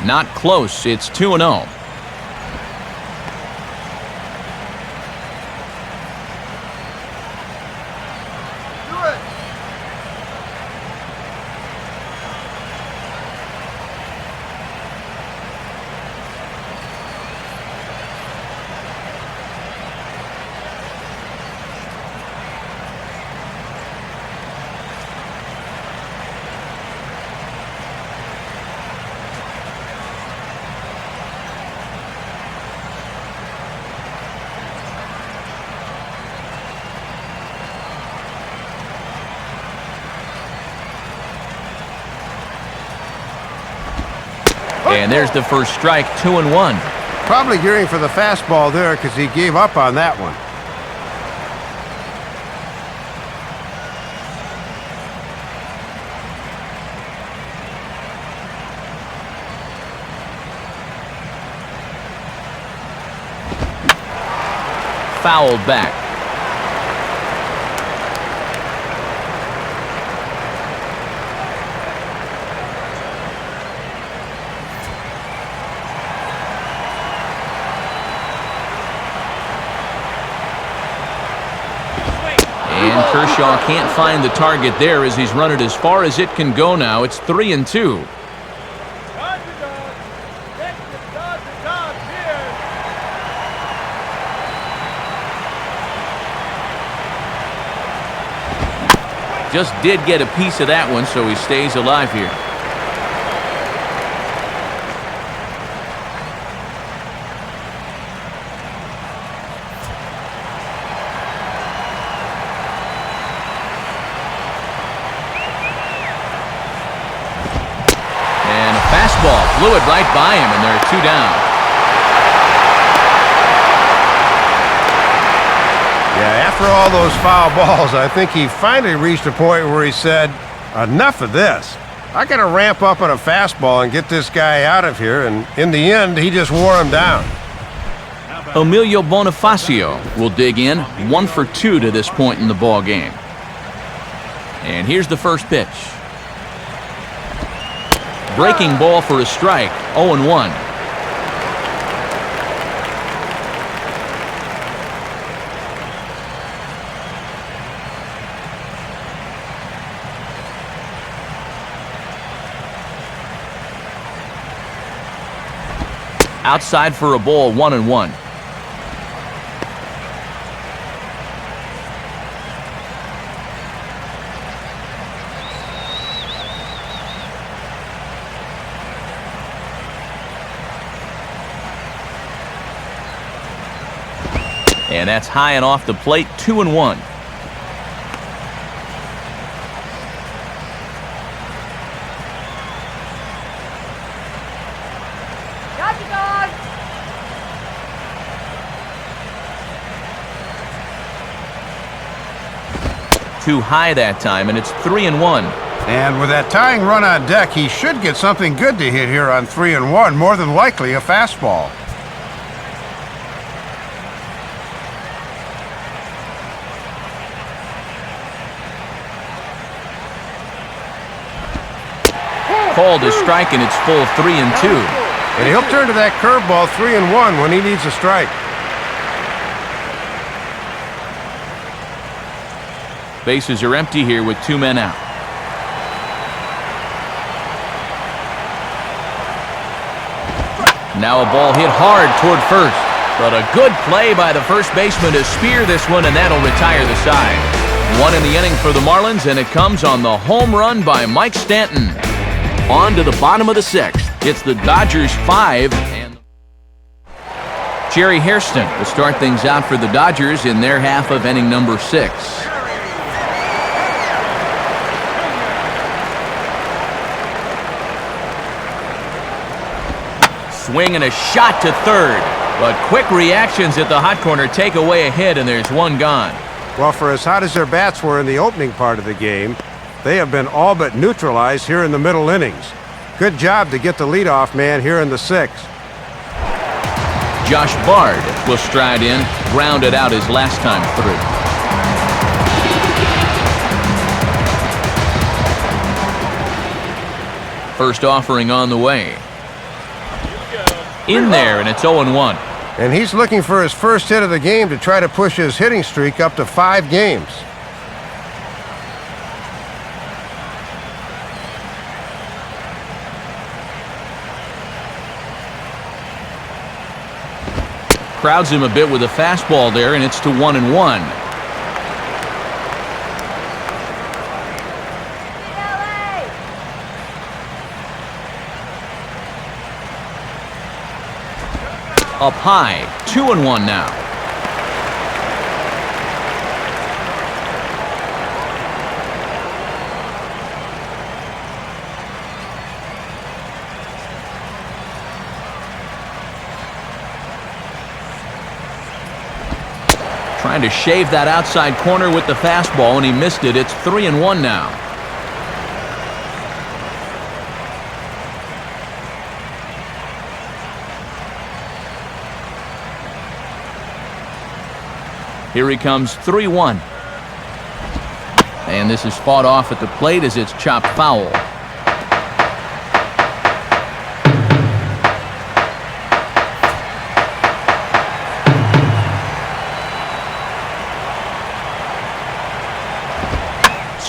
[SPEAKER 1] Not close. It's 2-0. And there's the first strike, 2-1.
[SPEAKER 4] Probably gearing for the fastball there because he gave up on that one.
[SPEAKER 1] Fouled back. And Kershaw can't find the target there as he's run it as far as it can go now. It's 3-2. Just did get a piece of that one, so he stays alive here. And a fastball blew it right by him, and there are 2 down.
[SPEAKER 4] Yeah, after all those foul balls, I think he finally reached a point where he said, enough of this. I got to ramp up on a fastball and get this guy out of here, and in the end, he just wore him down.
[SPEAKER 1] Emilio Bonifacio will dig in, 1 for 2 to this point in the ball game. And here's the first pitch. Breaking ball for a strike, 0-1. Outside for a ball, 1-1. And that's high and off the plate, 2-1. Too high that time, and it's 3-1.
[SPEAKER 4] And with that tying run on deck, he should get something good to hit here on 3-1, more than likely a fastball.
[SPEAKER 1] Called a strike, and it's full 3-2.
[SPEAKER 4] And he'll turn to that curveball 3-1 when he needs a strike.
[SPEAKER 1] Bases are empty here with 2 men out. Now a ball hit hard toward first, but a good play by the first baseman to spear this one, and that'll retire the side. 1 in the inning for the Marlins, and it comes on the home run by Mike Stanton. On to the bottom of the 6th. It's the Dodgers 5, and Jerry Hairston will start things out for the Dodgers in their half of inning number 6. Swing and a shot to third, but quick reactions at the hot corner take away a hit, and there's 1 gone.
[SPEAKER 4] Well, for as hot as their bats were in the opening part of the game, they have been all but neutralized here in the middle innings. Good job to get the leadoff man here in the 6th.
[SPEAKER 1] Josh Bard will stride in, grounded out his last time through. First offering on the way. In there, and it's 0-1.
[SPEAKER 4] And he's looking for his first hit of the game to try to push his hitting streak up to 5 games.
[SPEAKER 1] Crowds him a bit with a fastball there, and it's to 1-1. Up high, 2-1 now. Trying to shave that outside corner with the fastball, and he missed it. It's 3-1 now. Here he comes, 3-1. And this is fought off at the plate as it's chopped foul.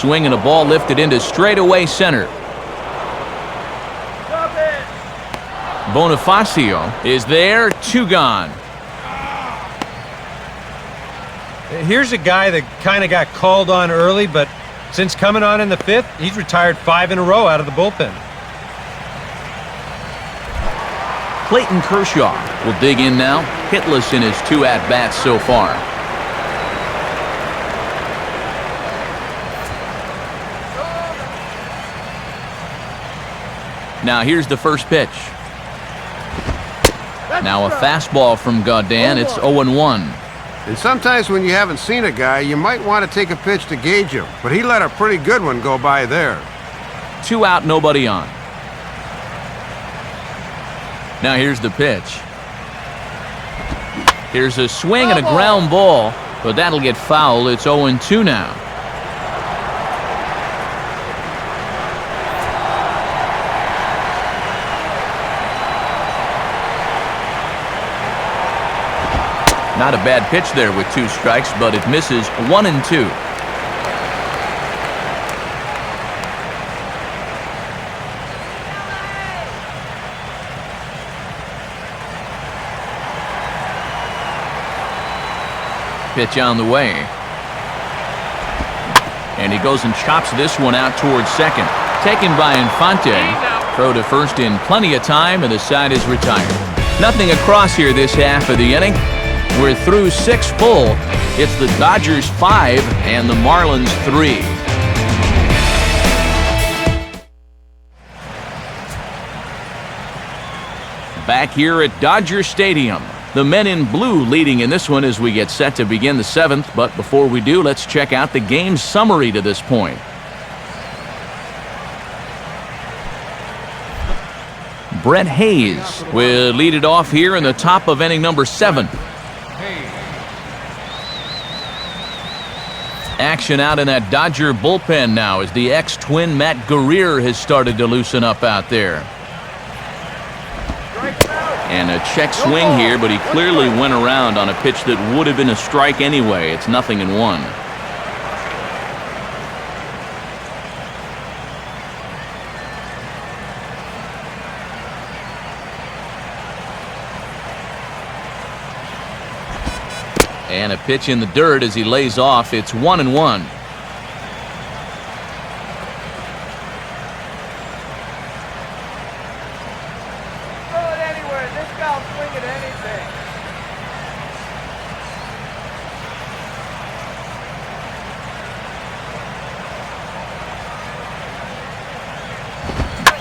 [SPEAKER 1] swing and a ball lifted into straightaway center. Bonifacio is there, 2 gone.
[SPEAKER 3] Here's a guy that kind of got called on early, but since coming on in the 5th, he's retired 5 in a row out of the bullpen.
[SPEAKER 1] Clayton Kershaw will dig in now, hitless in his 2 at-bats so far. Now here's the first pitch. Now a fastball from Gaudin. It's 0-1.
[SPEAKER 4] And sometimes when you haven't seen a guy, you might want to take a pitch to gauge him, but he let a pretty good one go by there.
[SPEAKER 1] 2 out, nobody on. Now here's the pitch. Here's a swing and a ground ball, but that'll get foul. It's 0-2 now. Not a bad pitch there with 2 strikes, but it misses. 1-2. Pitch on the way. And he goes and chops this one out towards second. Taken by Infante. Throw to first in plenty of time, and the side is retired. Nothing across here this half of the inning. We're through 6 full. It's the Dodgers 5 and the Marlins 3. Back here at Dodger Stadium. The men in blue leading in this one as we get set to begin the 7th. But before we do, let's check out the game summary to this point. Brett Hayes will lead it off here in the top of inning number 7. Action out in that Dodger bullpen now as the ex-Twin Matt Guerrier has started to loosen up out there. And a check swing here, but he clearly went around on a pitch that would have been a strike anyway. It's 0-1. And a pitch in the dirt as he lays off. It's 1-1.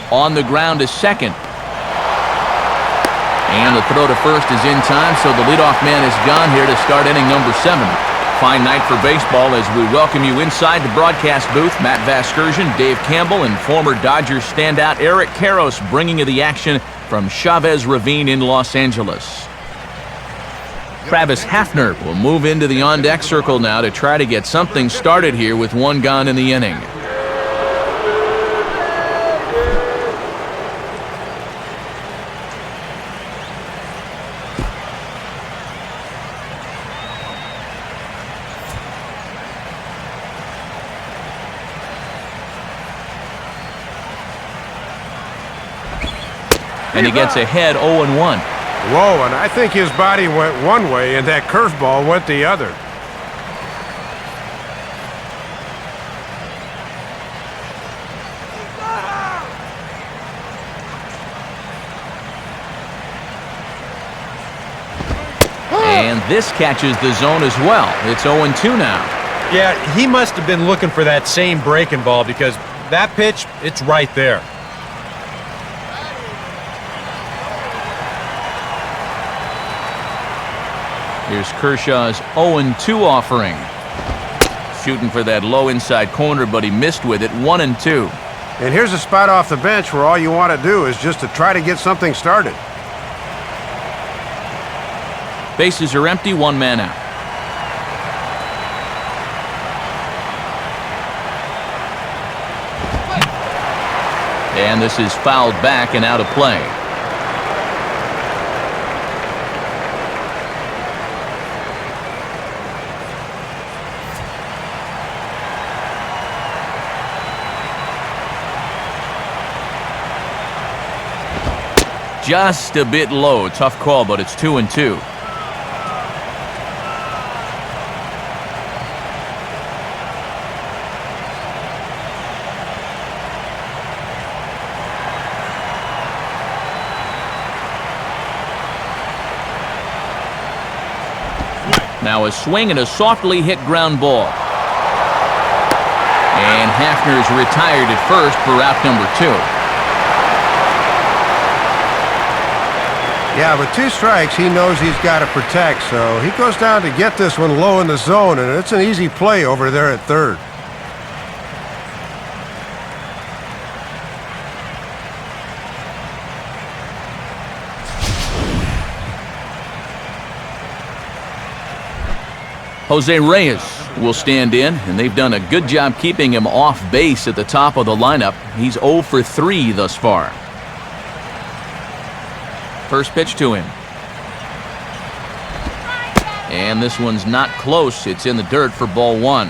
[SPEAKER 1] On the ground is second. And the throw to first is in time, so the leadoff man is gone here to start inning number 7. Fine night for baseball as we welcome you inside the broadcast booth. Matt Vasgersian, Dave Campbell, and former Dodgers standout Eric Karros bringing you the action from Chavez Ravine in Los Angeles. Travis Hafner will move into the on-deck circle now to try to get something started here with 1 gone in the inning. And he gets ahead 0-1.
[SPEAKER 4] Whoa, and I think his body went one way and that curveball went the other.
[SPEAKER 1] And this catches the zone as well. It's 0-2 now.
[SPEAKER 3] Yeah, he must have been looking for that same breaking ball because that pitch, it's right there.
[SPEAKER 1] Here's Kershaw's 0-2 offering. Shooting for that low inside corner, but he missed with it. 1-2.
[SPEAKER 4] And here's a spot off the bench where all you want to do is just to try to get something started.
[SPEAKER 1] Bases are empty, 1 man out. And this is fouled back and out of play. just a bit low. Tough call, but it's 2-2. Now a swing and a softly hit ground ball. And Hafner's retired at first for out number 2.
[SPEAKER 6] Yeah, with 2 strikes, he knows he's got to protect, so he goes down to get this one low in the zone, and it's an easy play over there at third.
[SPEAKER 1] Jose Reyes will stand in, and they've done a good job keeping him off base at the top of the lineup. He's 0 for 3 thus far. First pitch to him. And this one's not close. It's in the dirt for ball 1.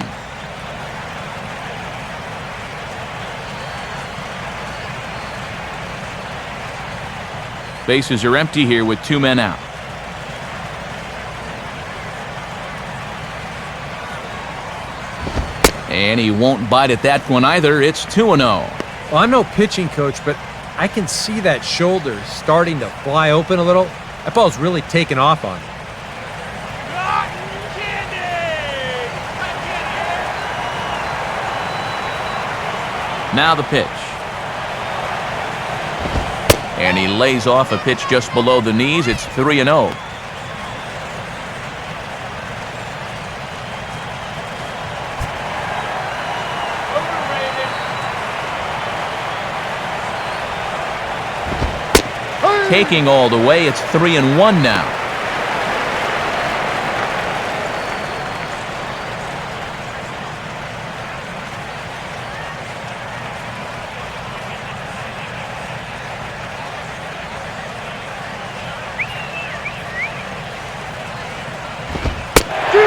[SPEAKER 1] Bases are empty here with 2 men out. And he won't bite at that one either. It's 2-0.
[SPEAKER 3] Well, I'm no pitching coach, but I can see that shoulder starting to fly open a little. That ball's really taken off on him.
[SPEAKER 1] Now the pitch. And he lays off a pitch just below the knees. It's 3-0. Taking all the way, it's 3-1 now.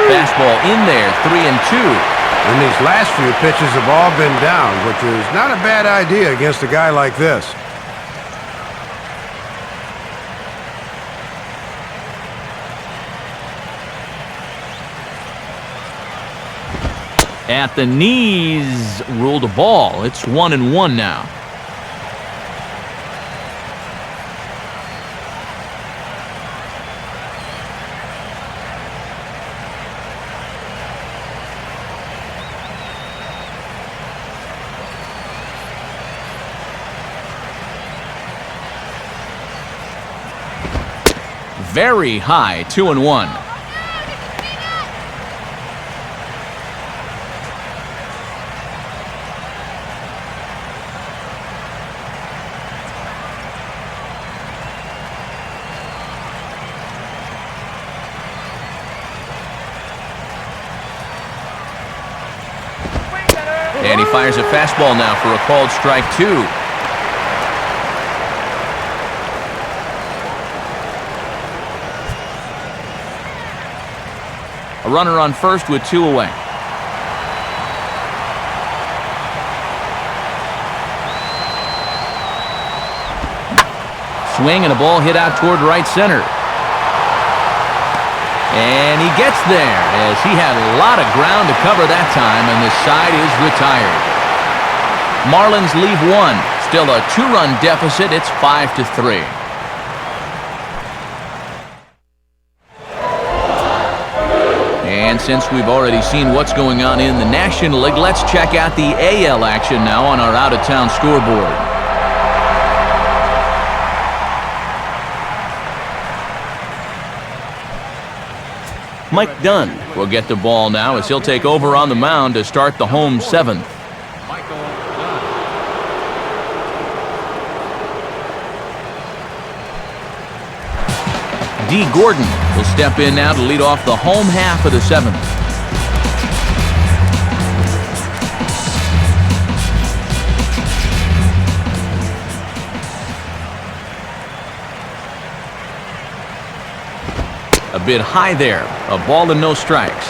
[SPEAKER 1] Fastball in there, 3-2.
[SPEAKER 6] And these last few pitches have all been down, which is not a bad idea against a guy like this.
[SPEAKER 1] At the knees, ruled a ball. It's 1-1 now. Very high, 2-1. And he fires a fastball now for a called strike 2. A runner on first with 2 away. Swing and a ball hit out toward right center. And he gets there as he had a lot of ground to cover that time, and the side is retired. Marlins leave 1. Still a 2-run deficit. It's 5-3. And since we've already seen what's going on in the National League, let's check out the AL action now on our out-of-town scoreboard. Mike Dunn will get the ball now as he'll take over on the mound to start the home 7th. D. Gordon will step in now to lead off the home half of the 7th. A bit high there. A ball and no strikes.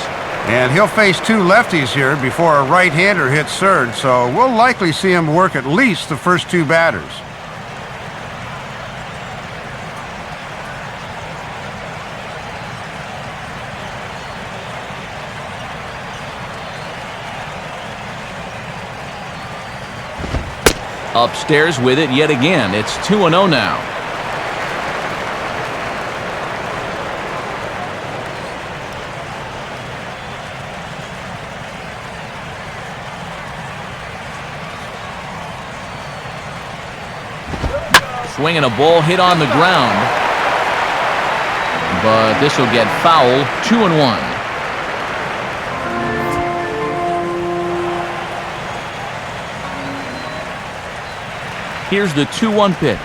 [SPEAKER 4] And he'll face 2 lefties here before a right-hander hits third, so we'll likely see him work at least the first 2 batters.
[SPEAKER 1] Upstairs with it yet again. It's 2-0 now. Swinging a ball hit on the ground. But this will get foul. 2-1. Here's the 2-1 pitch.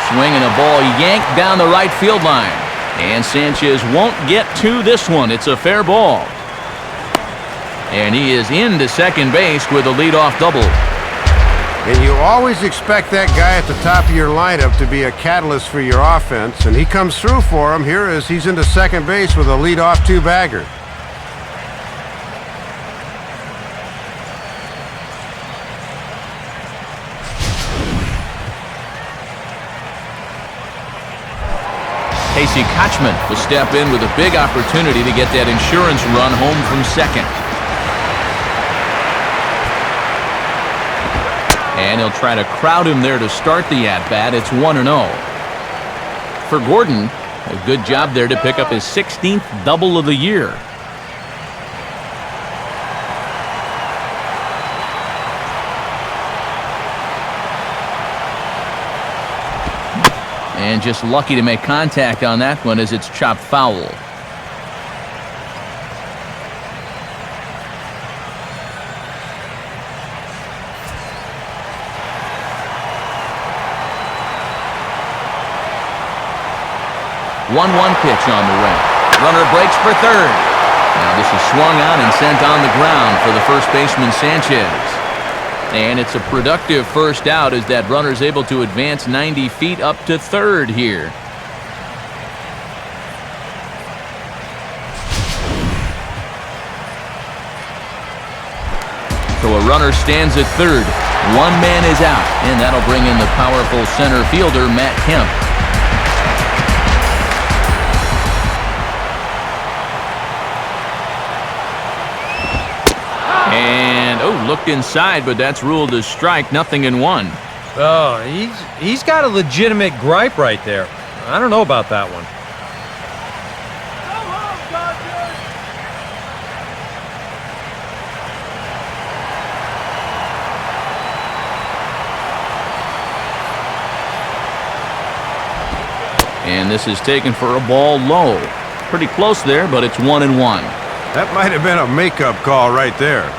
[SPEAKER 1] Swinging a ball yanked down the right field line. And Sanchez won't get to this one. It's a fair ball. And he is into second base with a leadoff double.
[SPEAKER 6] And you always expect that guy at the top of your lineup to be a catalyst for your offense, and he comes through for him here as he's into second base with a leadoff two-bagger.
[SPEAKER 1] Casey Kochman will step in with a big opportunity to get that insurance run home from second. And he'll try to crowd him there to start the at-bat. It's 1-0. For Gordon, a good job there to pick up his 16th double of the year. And just lucky to make contact on that one as it's chopped foul. One pitch on the way. Runner breaks for third. Now this is swung on and sent on the ground for the first baseman Sanchez. And it's a productive first out as that runner's able to advance 90 feet up to third here. So a runner stands at third. One man is out, and that'll bring in the powerful center fielder, Matt Kemp. And, looked inside, but that's ruled a strike. 0-1.
[SPEAKER 3] Oh, he's got a legitimate gripe right there. I don't know about that one.
[SPEAKER 1] And this is taken for a ball low. Pretty close there, but it's 1-1.
[SPEAKER 6] That might have been a makeup call right there.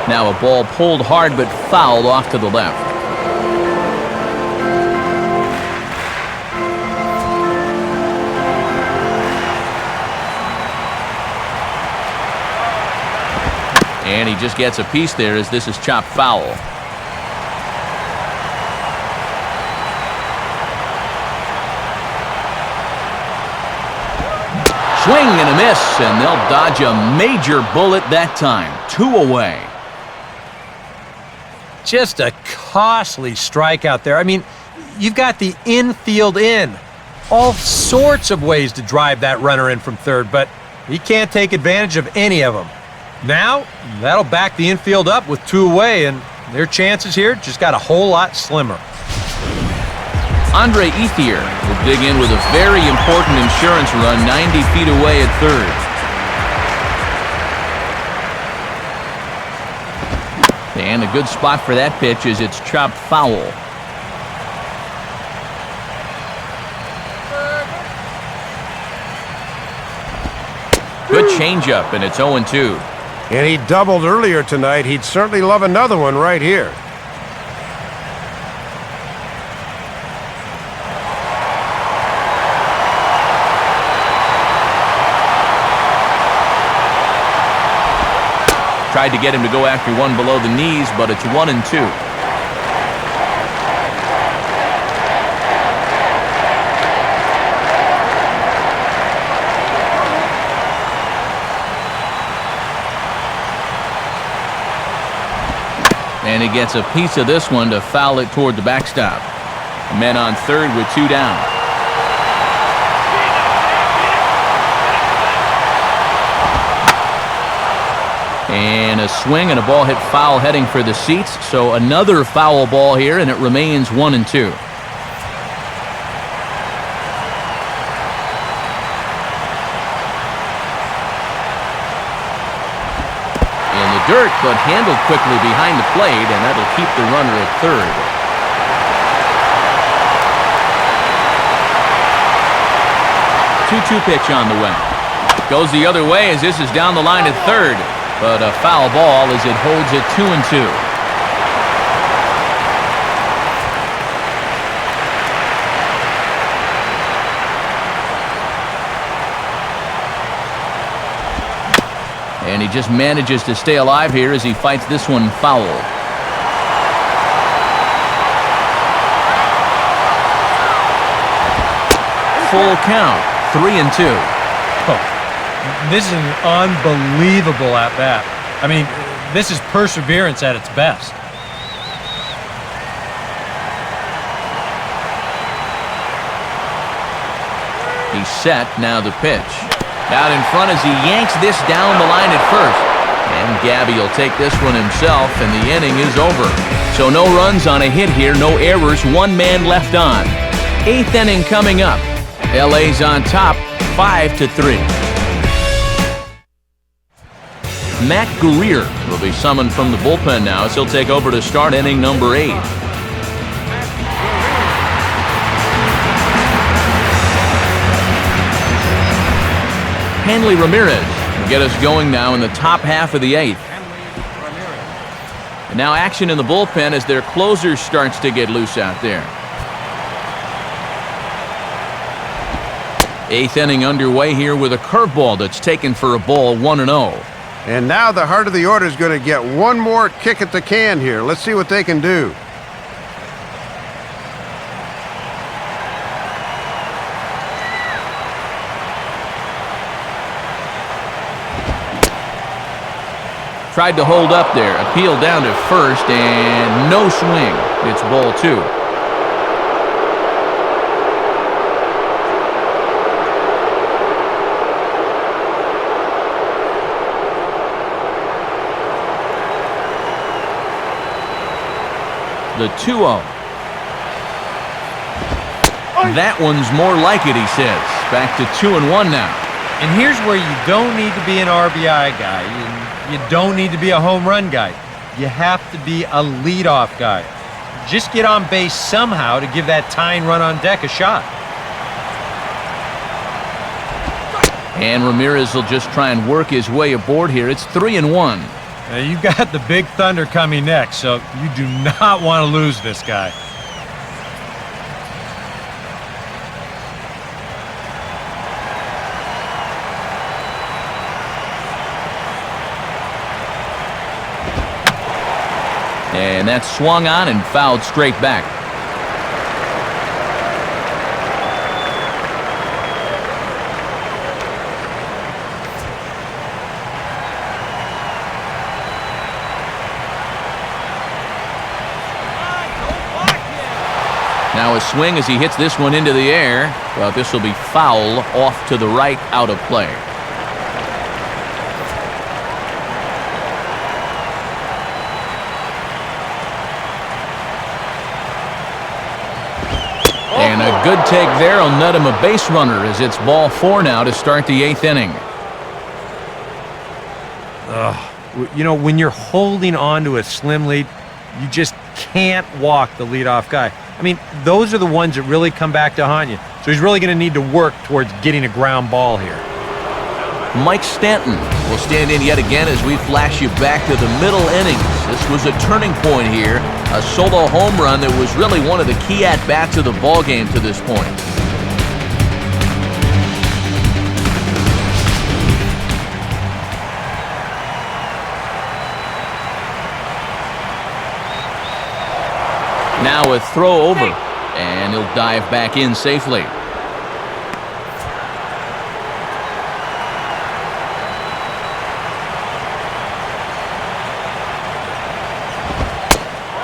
[SPEAKER 1] Now a ball pulled hard but fouled off to the left. And he just gets a piece there as this is chopped foul. Swing and a miss, and they'll dodge a major bullet that time. 2 away.
[SPEAKER 3] Just a costly strikeout there. I mean, you've got the infield in. All sorts of ways to drive that runner in from third, but he can't take advantage of any of them. Now, that'll back the infield up with 2 away, and their chances here just got a whole lot slimmer.
[SPEAKER 1] Andre Ethier will dig in with a very important insurance run 90 feet away at third. And a good spot for that pitch as it's chopped foul. Good changeup, and it's 0-2.
[SPEAKER 6] And he doubled earlier tonight. He'd certainly love another one right here.
[SPEAKER 1] Tried to get him to go after one below the knees, but it's 1-2. And he gets a piece of this one to foul it toward the backstop. Men on third with 2 down. And a swing and a ball hit foul heading for the seats. So another foul ball here, and it remains 1-2. Dirt, but handled quickly behind the plate, and that'll keep the runner at third. Two-two pitch on the way. Goes the other way as this is down the line at third, but a foul ball as it holds it 2-2. And he just manages to stay alive here as he fights this one foul. Full count, 3-2.
[SPEAKER 3] Oh, this is an unbelievable at-bat. I mean, this is perseverance at its best.
[SPEAKER 1] He's set, now the pitch. Out in front as he yanks this down the line at first. And Gabby will take this one himself, and the inning is over. So no runs on a hit here, no errors, 1 man left on. 8th inning coming up. LA's on top, 5-3. Matt Guerrier will be summoned from the bullpen now as he'll take over to start inning number 8. Hanley Ramirez will get us going now in the top half of the 8th. And now action in the bullpen as their closer starts to get loose out there. 8th inning underway here with a curveball that's taken for a ball, 1-0.
[SPEAKER 6] And now the heart of the order is going to get one more kick at the can here. Let's see what they can do.
[SPEAKER 1] Tried to hold up there, appealed down to first, and no swing. It's ball 2. The 2-0. That one's more like it, he says. Back to 2-1 now.
[SPEAKER 3] And here's where you don't need to be an RBI guy. You don't need to be a home run guy. You have to be a leadoff guy. Just get on base somehow to give that tying run on deck a shot.
[SPEAKER 1] And Ramirez will just try and work his way aboard here. It's 3-1.
[SPEAKER 3] Now you got the Big Thunder coming next, so you do not want to lose this guy.
[SPEAKER 1] And that's swung on and fouled straight back. Now a swing as he hits this one into the air, but this will be foul off to the right, out of play. And a good take there will net him a base runner as it's ball 4 now to start the 8th inning.
[SPEAKER 3] You know, when you're holding on to a slim lead, you just can't walk the leadoff guy. I mean, those are the ones that really come back to haunt you. So he's really going to need to work towards getting a ground ball here.
[SPEAKER 1] Mike Stanton will stand in yet again as we flash you back to the middle innings. This was a turning point here, a solo home run that was really one of the key at-bats of the ballgame to this point. Now a throw over, and he'll dive back in safely.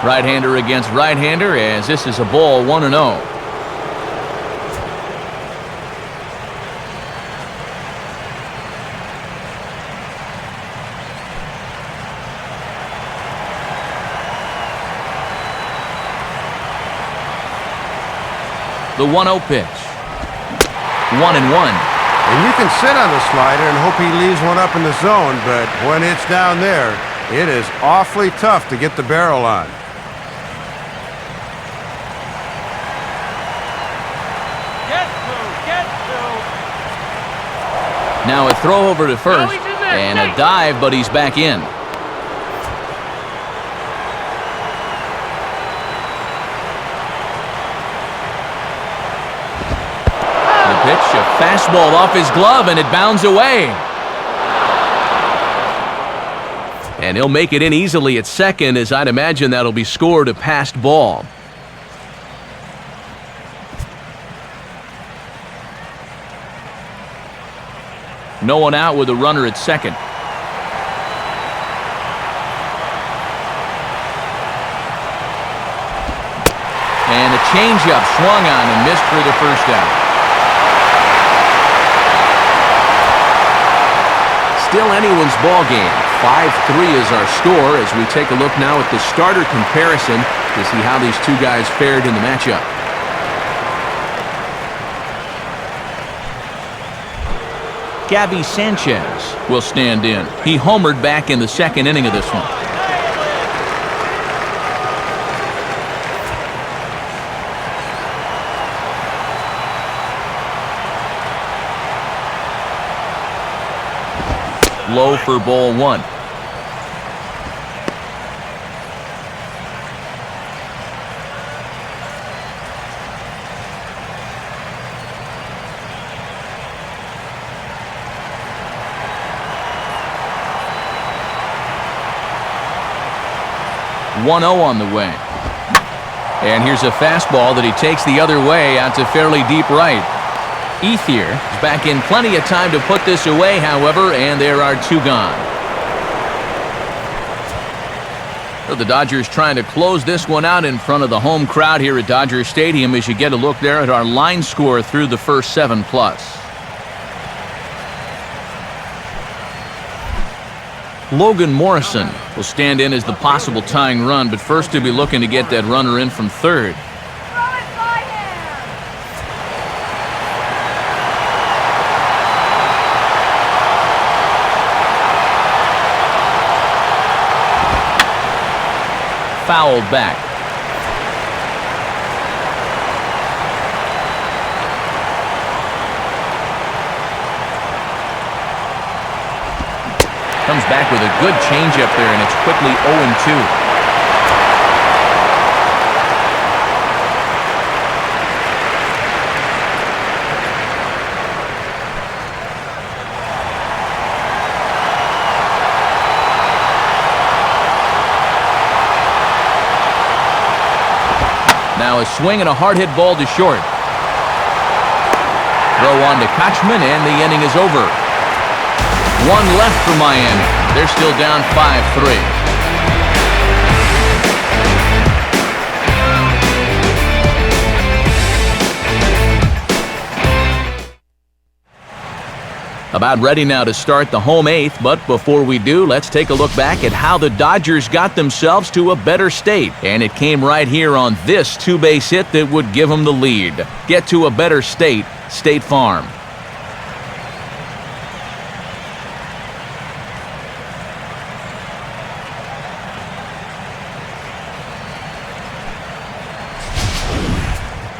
[SPEAKER 1] Right-hander against right-hander, as this is a ball 1-0. The 1-0 pitch. 1-1.
[SPEAKER 6] And you can sit on the slider and hope he leaves one up in the zone, but when it's down there, it is awfully tough to get the barrel on.
[SPEAKER 5] Get to.
[SPEAKER 1] Now a throw over to first, and a dive, but he's back in. Pitch, a fastball off his glove, and it bounds away. And he'll make it in easily at second, as I'd imagine that'll be scored a passed ball. No one out with a runner at second. And a changeup swung on and missed for the first out. Still anyone's ball game. 5-3 is our score as we take a look now at the starter comparison to see how these two guys fared in the matchup. Gabby Sanchez will stand in. He homered back in the second inning of this one. Low for ball 1. On the way. And here's a fastball that he takes the other way out to fairly deep right. Ethier is back in plenty of time to put this away, however, and there are two gone. So the Dodgers trying to close this one out in front of the home crowd here at Dodger Stadium as you get a look there at our line score through the first 7+. Logan Morrison will stand in as the possible tying run, but first to be looking to get that runner in from third. Fouled back. Comes back with a good changeup there, and it's quickly 0-2. Now a swing and a hard hit ball to short. Throw on to Kochman, and the inning is over. One left for Miami. They're still down 5-3. About ready now to start the home eighth, but before we do, let's take a look back at how the Dodgers got themselves to a better state. And it came right here on this two-base hit that would give them the lead. Get to a better state, State Farm.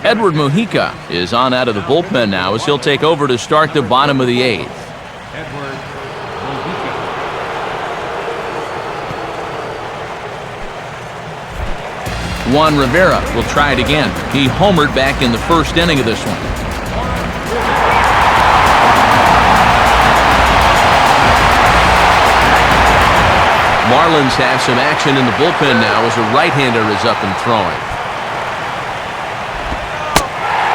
[SPEAKER 1] Edward Mujica is on out of the bullpen now as he'll take over to start the bottom of the eighth.
[SPEAKER 2] Edward Mujica.
[SPEAKER 1] Juan Rivera will try it again. He homered back in the first inning of this one. Marlins have some action in the bullpen now as a right-hander is up and throwing.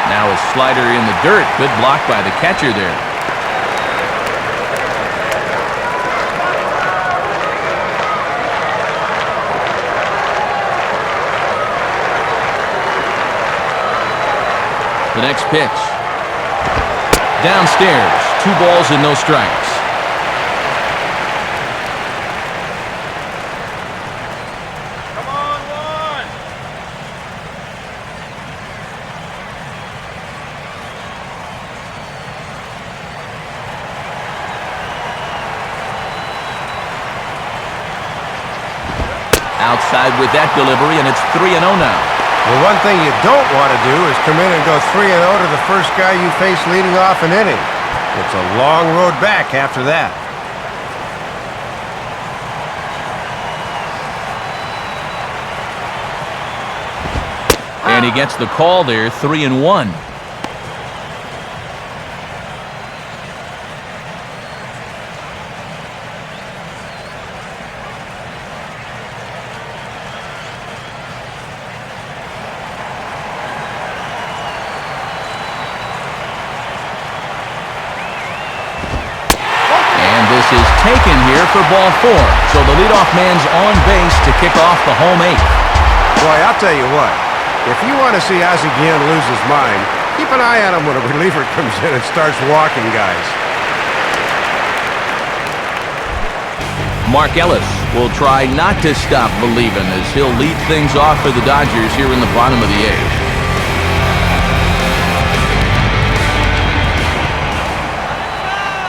[SPEAKER 1] Now a slider in the dirt. Good block by the catcher there. The next pitch. Downstairs. 2 balls and no strikes. Outside with that delivery, and it's 3-0 now.
[SPEAKER 6] Well, one thing you don't want to do is come in and go 3-0 to the first guy you face leading off an inning. It's a long road back after that.
[SPEAKER 1] And he gets the call there, 3-1. Is taken here for ball 4. So the leadoff man's on base to kick off the home 8th.
[SPEAKER 6] Boy, I'll tell you what. If you want to see Ozzie Guillen lose his mind, keep an eye on him when a reliever comes in and starts walking guys.
[SPEAKER 1] Mark Ellis will try not to stop believing as he'll lead things off for the Dodgers here in the bottom of the 8th.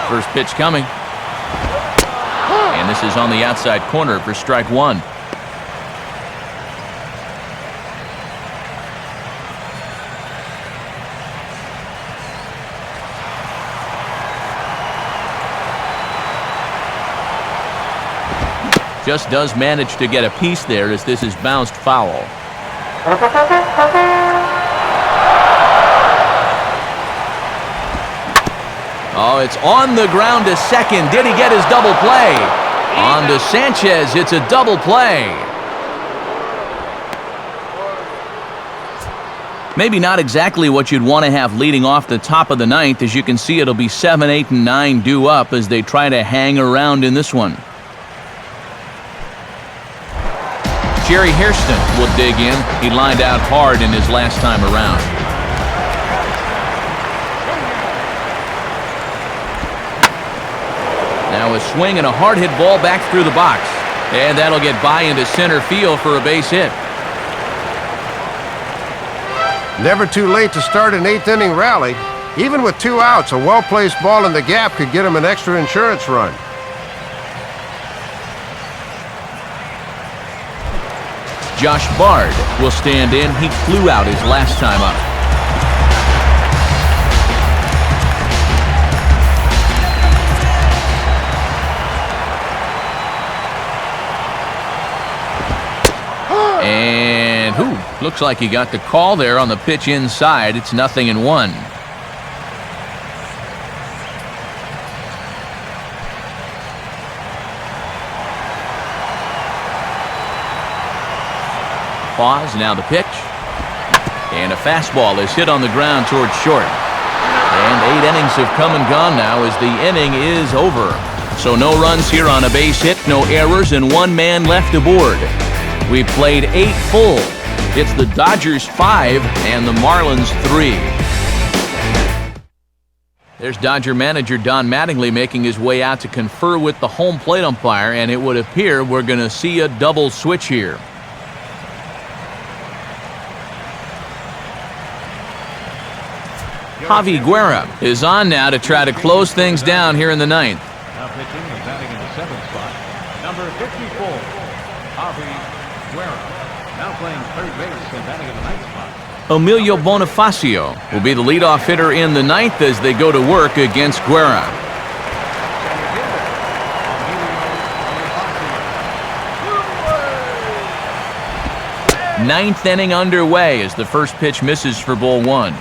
[SPEAKER 1] First pitch coming. And this is on the outside corner for strike 1. Just does manage to get a piece there as this is bounced foul. Oh, it's on the ground to second. Did he get his double play? On to Sanchez. It's a double play. Maybe not exactly what you'd want to have leading off the top of the 9th. As you can see, it'll be 7, 8, and 9 due up as they try to hang around in this one. Jerry Hairston will dig in. He lined out hard in his last time around. Now a swing and a hard hit ball back through the box. And that'll get by into center field for a base hit.
[SPEAKER 6] Never too late to start an 8th inning rally. Even with 2 outs, a well-placed ball in the gap could get him an extra insurance run.
[SPEAKER 1] Josh Bard will stand in. He flew out his last time up. And looks like he got the call there on the pitch inside. It's 0-1. Pause, now the pitch. And a fastball is hit on the ground towards short. And 8 innings have come and gone now as the inning is over. So no runs here on a base hit, no errors, and 1 man left aboard. We played 8 full. It's the Dodgers 5 and the Marlins 3. There's Dodger manager Don Mattingly making his way out to confer with the home plate umpire, and it would appear we're going to see a double switch here. Javi Guerra is on now to try to close things down here in the 9th.
[SPEAKER 2] Now pitching and batting in the 7th spot, number 54, Javi Guerra. Now playing third base and batting in the 9th spot.
[SPEAKER 1] Emilio Bonifacio will be the leadoff hitter in the 9th as they go to work against Guerra. Ninth inning underway as the first pitch misses for ball 1.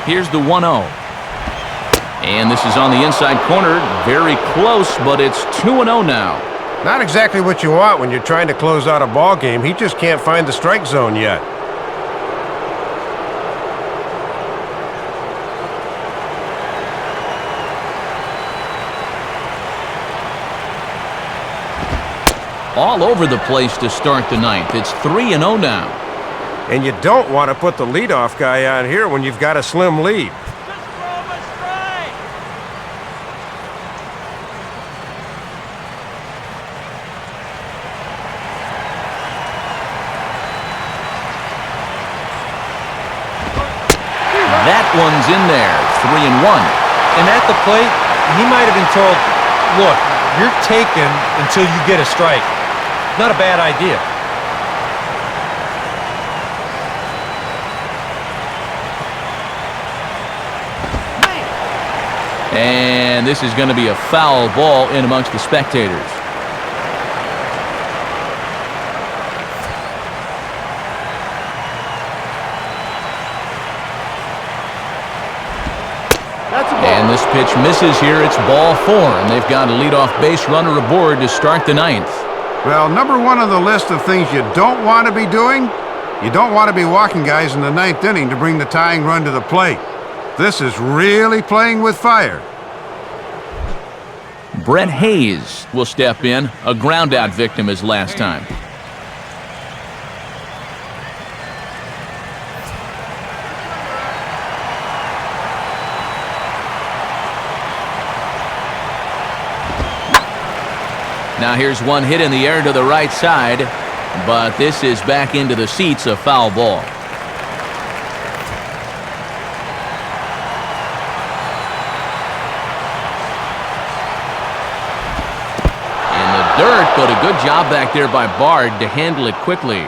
[SPEAKER 1] Here's the 1-0. And this is on the inside corner. Very close, but it's 2-0 now.
[SPEAKER 6] Not exactly what you want when you're trying to close out a ball game. He just can't find the strike zone yet.
[SPEAKER 1] all over the place to start the ninth. It's 3-0 now.
[SPEAKER 6] And you don't want to put the leadoff guy on here when you've got a slim lead.
[SPEAKER 1] That one's in there, 3-1.
[SPEAKER 3] And at the plate, he might have been told, look, you're taken until you get a strike. Not a bad idea.
[SPEAKER 1] And this is going to be a foul ball in amongst the spectators. And this pitch misses here. It's ball 4, and they've got a leadoff base runner aboard to start the ninth.
[SPEAKER 4] Well, number one on the list of things you don't want to be doing, you don't want to be walking guys in the ninth inning to bring the tying run to the plate. This is really playing with fire.
[SPEAKER 1] Brett Hayes will step in, a ground-out victim as last time. Now here's one hit in the air to the right side, but this is back into the seats, a foul ball. In the dirt, but a good job back there by Bard to handle it quickly.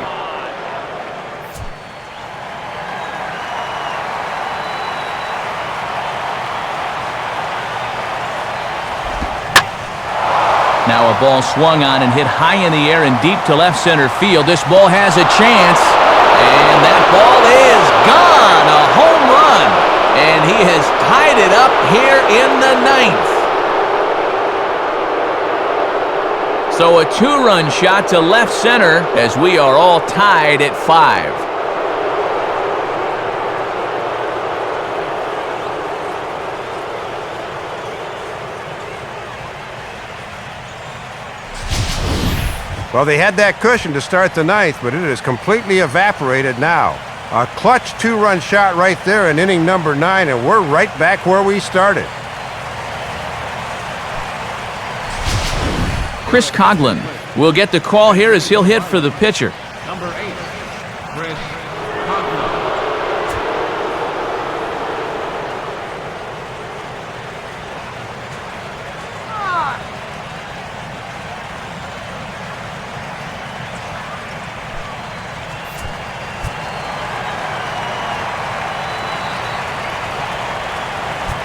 [SPEAKER 1] Now a ball swung on and hit high in the air and deep to left center field. This ball has a chance, and that ball is gone. A home run, and he has tied it up here in the ninth. So a 2-run shot to left center as we are all tied at 5.
[SPEAKER 6] Well, they had that cushion to start the ninth, but it is completely evaporated now. A clutch 2-run shot right there in inning number 9, and we're right back where we started.
[SPEAKER 1] Chris Coughlin will get the call here as he'll hit for the pitcher.
[SPEAKER 2] Number 8, Chris Coughlin.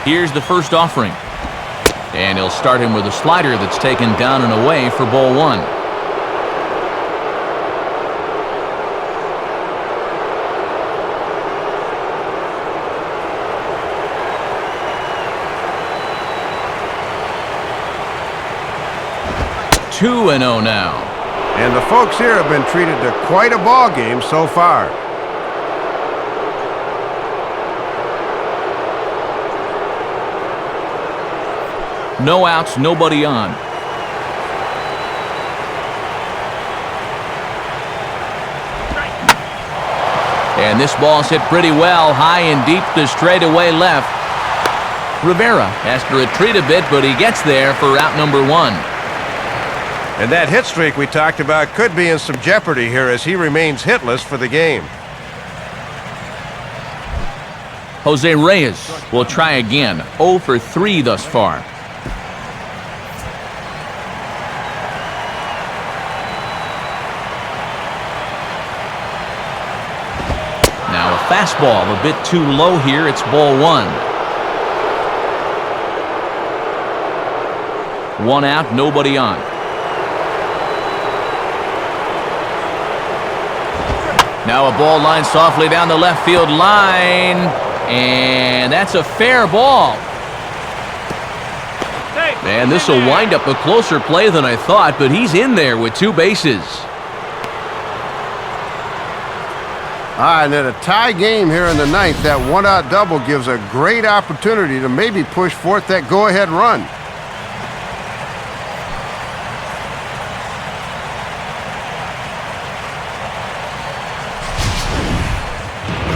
[SPEAKER 1] Here's the first offering. And he'll start him with a slider that's taken down and away for ball 1. Two and 0 now.
[SPEAKER 6] And the folks here have been treated to quite a ball game so far.
[SPEAKER 1] No outs, nobody on. And this ball's hit pretty well, high and deep to straightaway left. Rivera has to retreat a bit, but he gets there for out number 1.
[SPEAKER 6] And that hit streak we talked about could be in some jeopardy here as he remains hitless for the game.
[SPEAKER 1] Jose Reyes will try again, 0 for 3 thus far. Now a fastball a bit too low here. It's ball 1. 1 out, nobody on. Now a ball lined softly down the left field line, and that's a fair ball. And this will wind up a closer play than I thought, but he's in there with 2 bases.
[SPEAKER 6] And in a tie game here in the ninth, that 1-out double gives a great opportunity to maybe push forth that go-ahead run.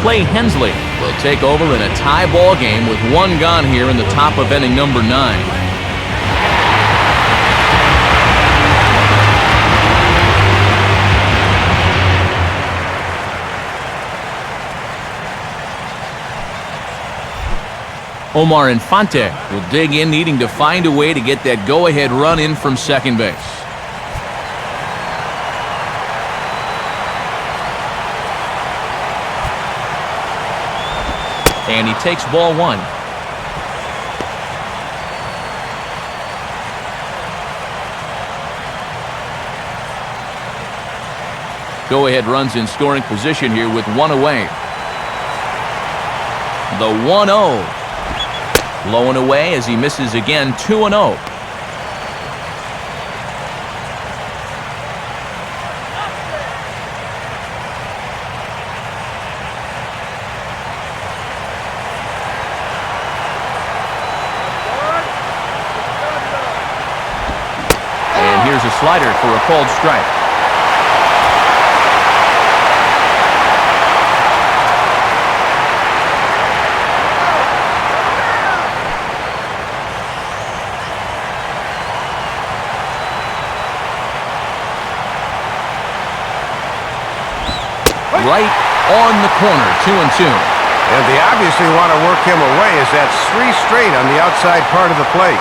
[SPEAKER 1] Clay Hensley will take over in a tie ball game with one gone here in the top of inning number 9. Omar Infante will dig in, needing to find a way to get that go-ahead run in from second base. And he takes ball 1. Go-ahead runs in scoring position here with 1 away. The 1-0. Low and away as he misses again, 2-0. And here's a slider for a called strike. Right on the corner, 2-2.
[SPEAKER 6] And they obviously want to work him away as that's 3 straight on the outside part of the plate.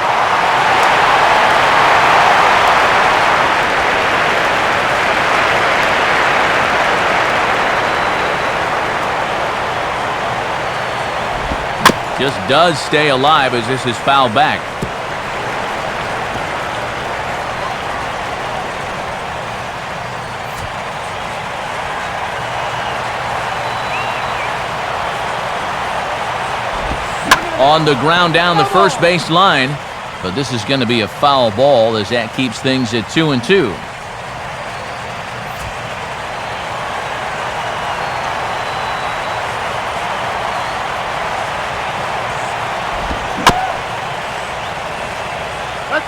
[SPEAKER 1] Just does stay alive as this is fouled back. On the ground down the first base line, but this is going to be a foul ball as that keeps things at 2-2.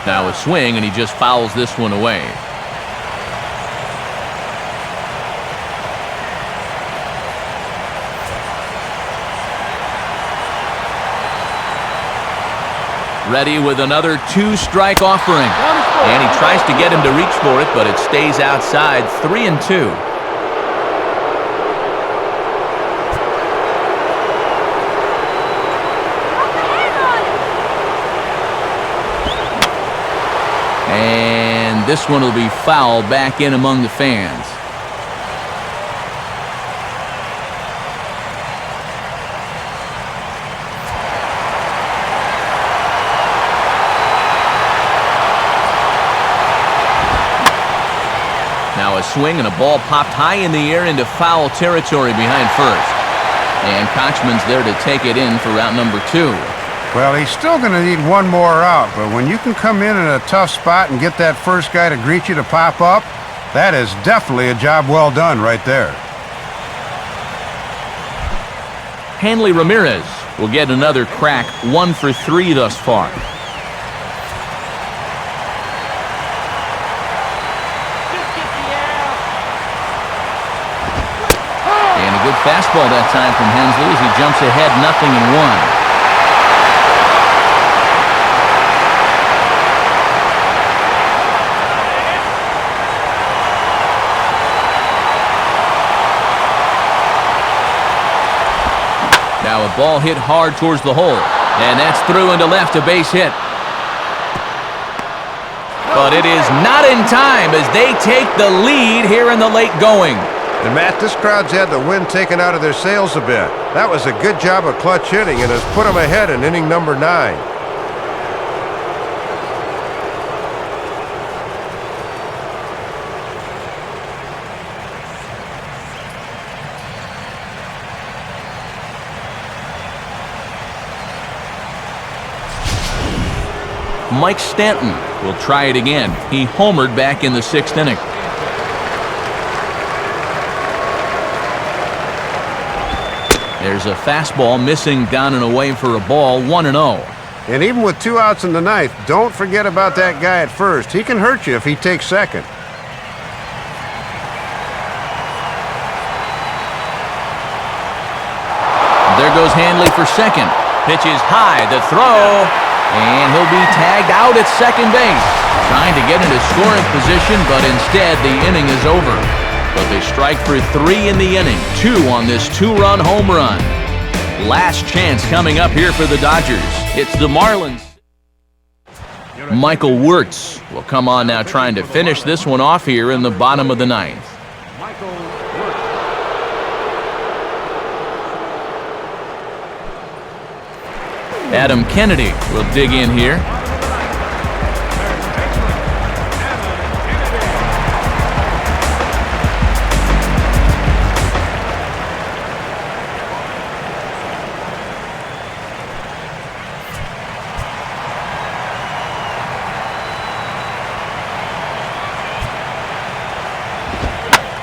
[SPEAKER 1] Now a swing, and he just fouls this one away. Ready with another 2-strike offering. And he tries to get him to reach for it, but it stays outside, 3-2. And this one will be fouled back in among the fans. Now a swing and a ball popped high in the air into foul territory behind first. And Kochman's there to take it in for route number 2.
[SPEAKER 4] Well, he's still going to need one more out, but when you can come in a tough spot and get that first guy to greet you to pop up, that is definitely a job well done right there.
[SPEAKER 1] Hanley Ramirez will get another crack, 1 for 3 thus far. Good fastball that time from Hensley as he jumps ahead 0-1. Now a ball hit hard towards the hole, and that's through into left, a base hit. But it is not in time as they take the lead here in the late going.
[SPEAKER 6] And Matt, this crowd's had the wind taken out of their sails a bit. That was a good job of clutch hitting and has put them ahead in inning number 9.
[SPEAKER 1] Mike Stanton will try it again. He homered back in the 6th inning. There's a fastball missing down and away for a ball, 1-0.
[SPEAKER 6] And even with 2 outs in the 9th, don't forget about that guy at first. He can hurt you if he takes second.
[SPEAKER 1] goes Hanley for second. Pitch is high, the throw, and he'll be tagged out at second base. Trying to get into scoring position, but instead the inning is over. But they strike for 3 in the inning, 2 on this 2-run home run. Last chance coming up here for the Dodgers. It's the Marlins. Michael Wirtz will come on now, trying to finish this one off here in the bottom of the 9th.
[SPEAKER 2] Michael Wirtz.
[SPEAKER 1] Adam Kennedy will dig in here.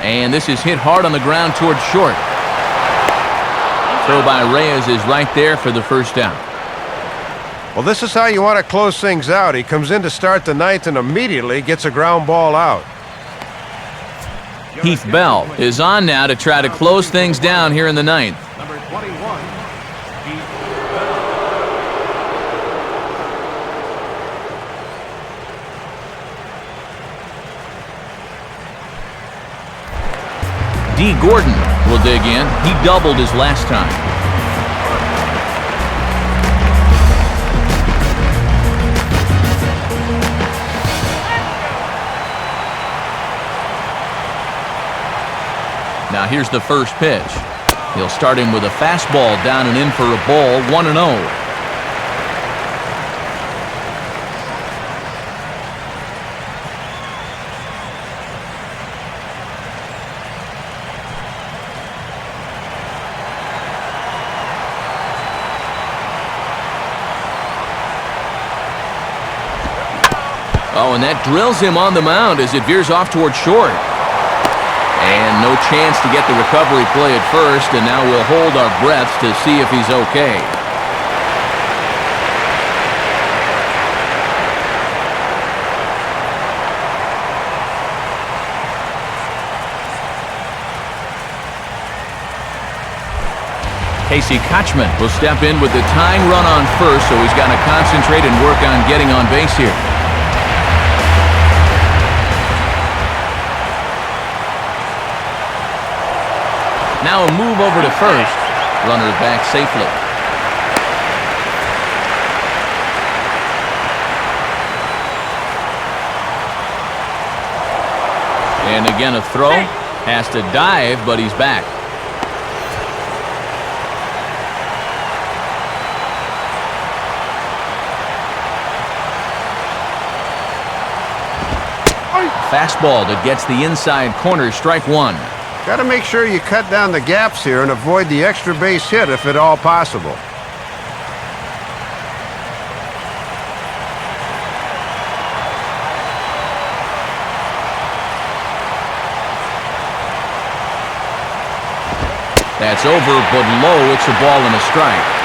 [SPEAKER 1] And this is hit hard on the ground towards short. Throw by Reyes is right there for the first down.
[SPEAKER 6] Well, this is how you want to close things out. He comes in to start the 9th and immediately gets a ground ball out.
[SPEAKER 1] Heath Bell is on now to try to close things down here in the 9th.
[SPEAKER 2] Number 21, Heath
[SPEAKER 1] D. Gordon will dig in. He doubled his last time. Now here's the first pitch. He'll start him with a fastball down and in for a ball, 1-0. Oh, and that drills him on the mound as it veers off toward short. And no chance to get the recovery play at first, and now we'll hold our breaths to see if he's okay. Casey Kochman will step in with the tying run on first, so he's got to concentrate and work on getting on base here. Now a move over to first. Runner back safely. And again a throw. Has to dive, but he's back. Fastball that gets the inside corner, strike 1.
[SPEAKER 6] Got to make sure you cut down the gaps here and avoid the extra base hit if at all possible.
[SPEAKER 1] That's over, but low. It's a ball and a strike.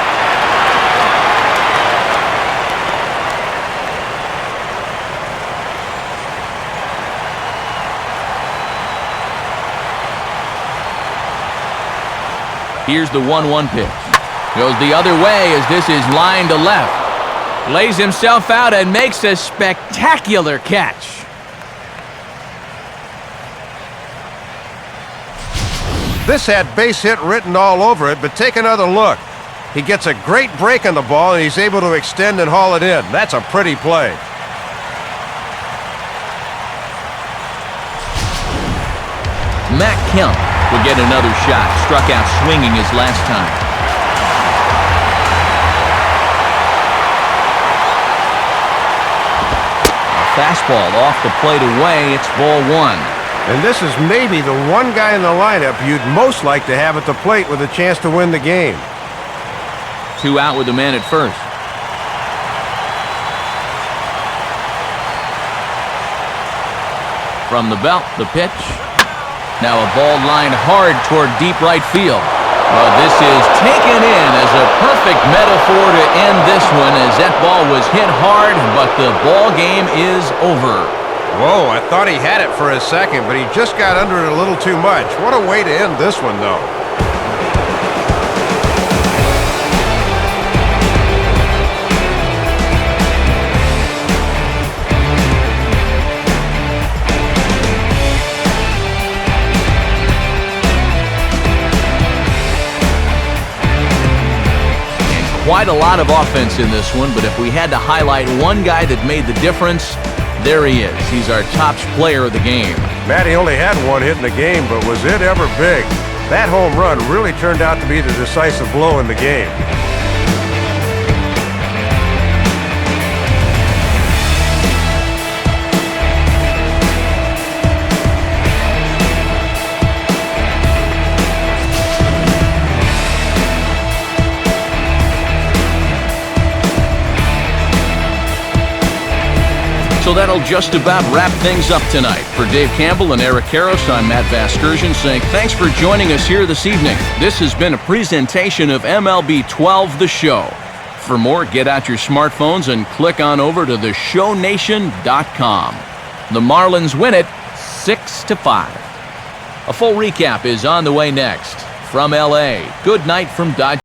[SPEAKER 1] Here's the 1-1 pitch. Goes the other way as this is line to left. Lays himself out and makes a spectacular catch.
[SPEAKER 6] This had base hit written all over it, but take another look. He gets a great break on the ball, and he's able to extend and haul it in. That's a pretty play.
[SPEAKER 1] Matt Kemp will get another shot. Struck out swinging his last time. A fastball off the plate away. It's ball 1.
[SPEAKER 6] And this is maybe the one guy in the lineup you'd most like to have at the plate with a chance to win the game.
[SPEAKER 1] 2 out with the man at first. From the belt, the pitch. Now a ball lined hard toward deep right field. Well, this is taken in as a perfect metaphor to end this one, as that ball was hit hard, but the ball game is over.
[SPEAKER 6] Whoa, I thought he had it for a second, but he just got under it a little too much. What a way to end this one, though.
[SPEAKER 1] Quite a lot of offense in this one, but if we had to highlight one guy that made the difference, there he is. He's our top player of the game.
[SPEAKER 6] Matty only had one hit in the game, but was it ever big? That home run really turned out to be the decisive blow in the game.
[SPEAKER 1] So that'll just about wrap things up tonight. For Dave Campbell and Eric Karros, I'm Matt Vasgersian saying thanks for joining us here this evening. This has been a presentation of MLB 12 The Show. For more, get out your smartphones and click on over to theshownation.com. The Marlins win it 6-5. A full recap is on the way next. From LA, good night from Dodger.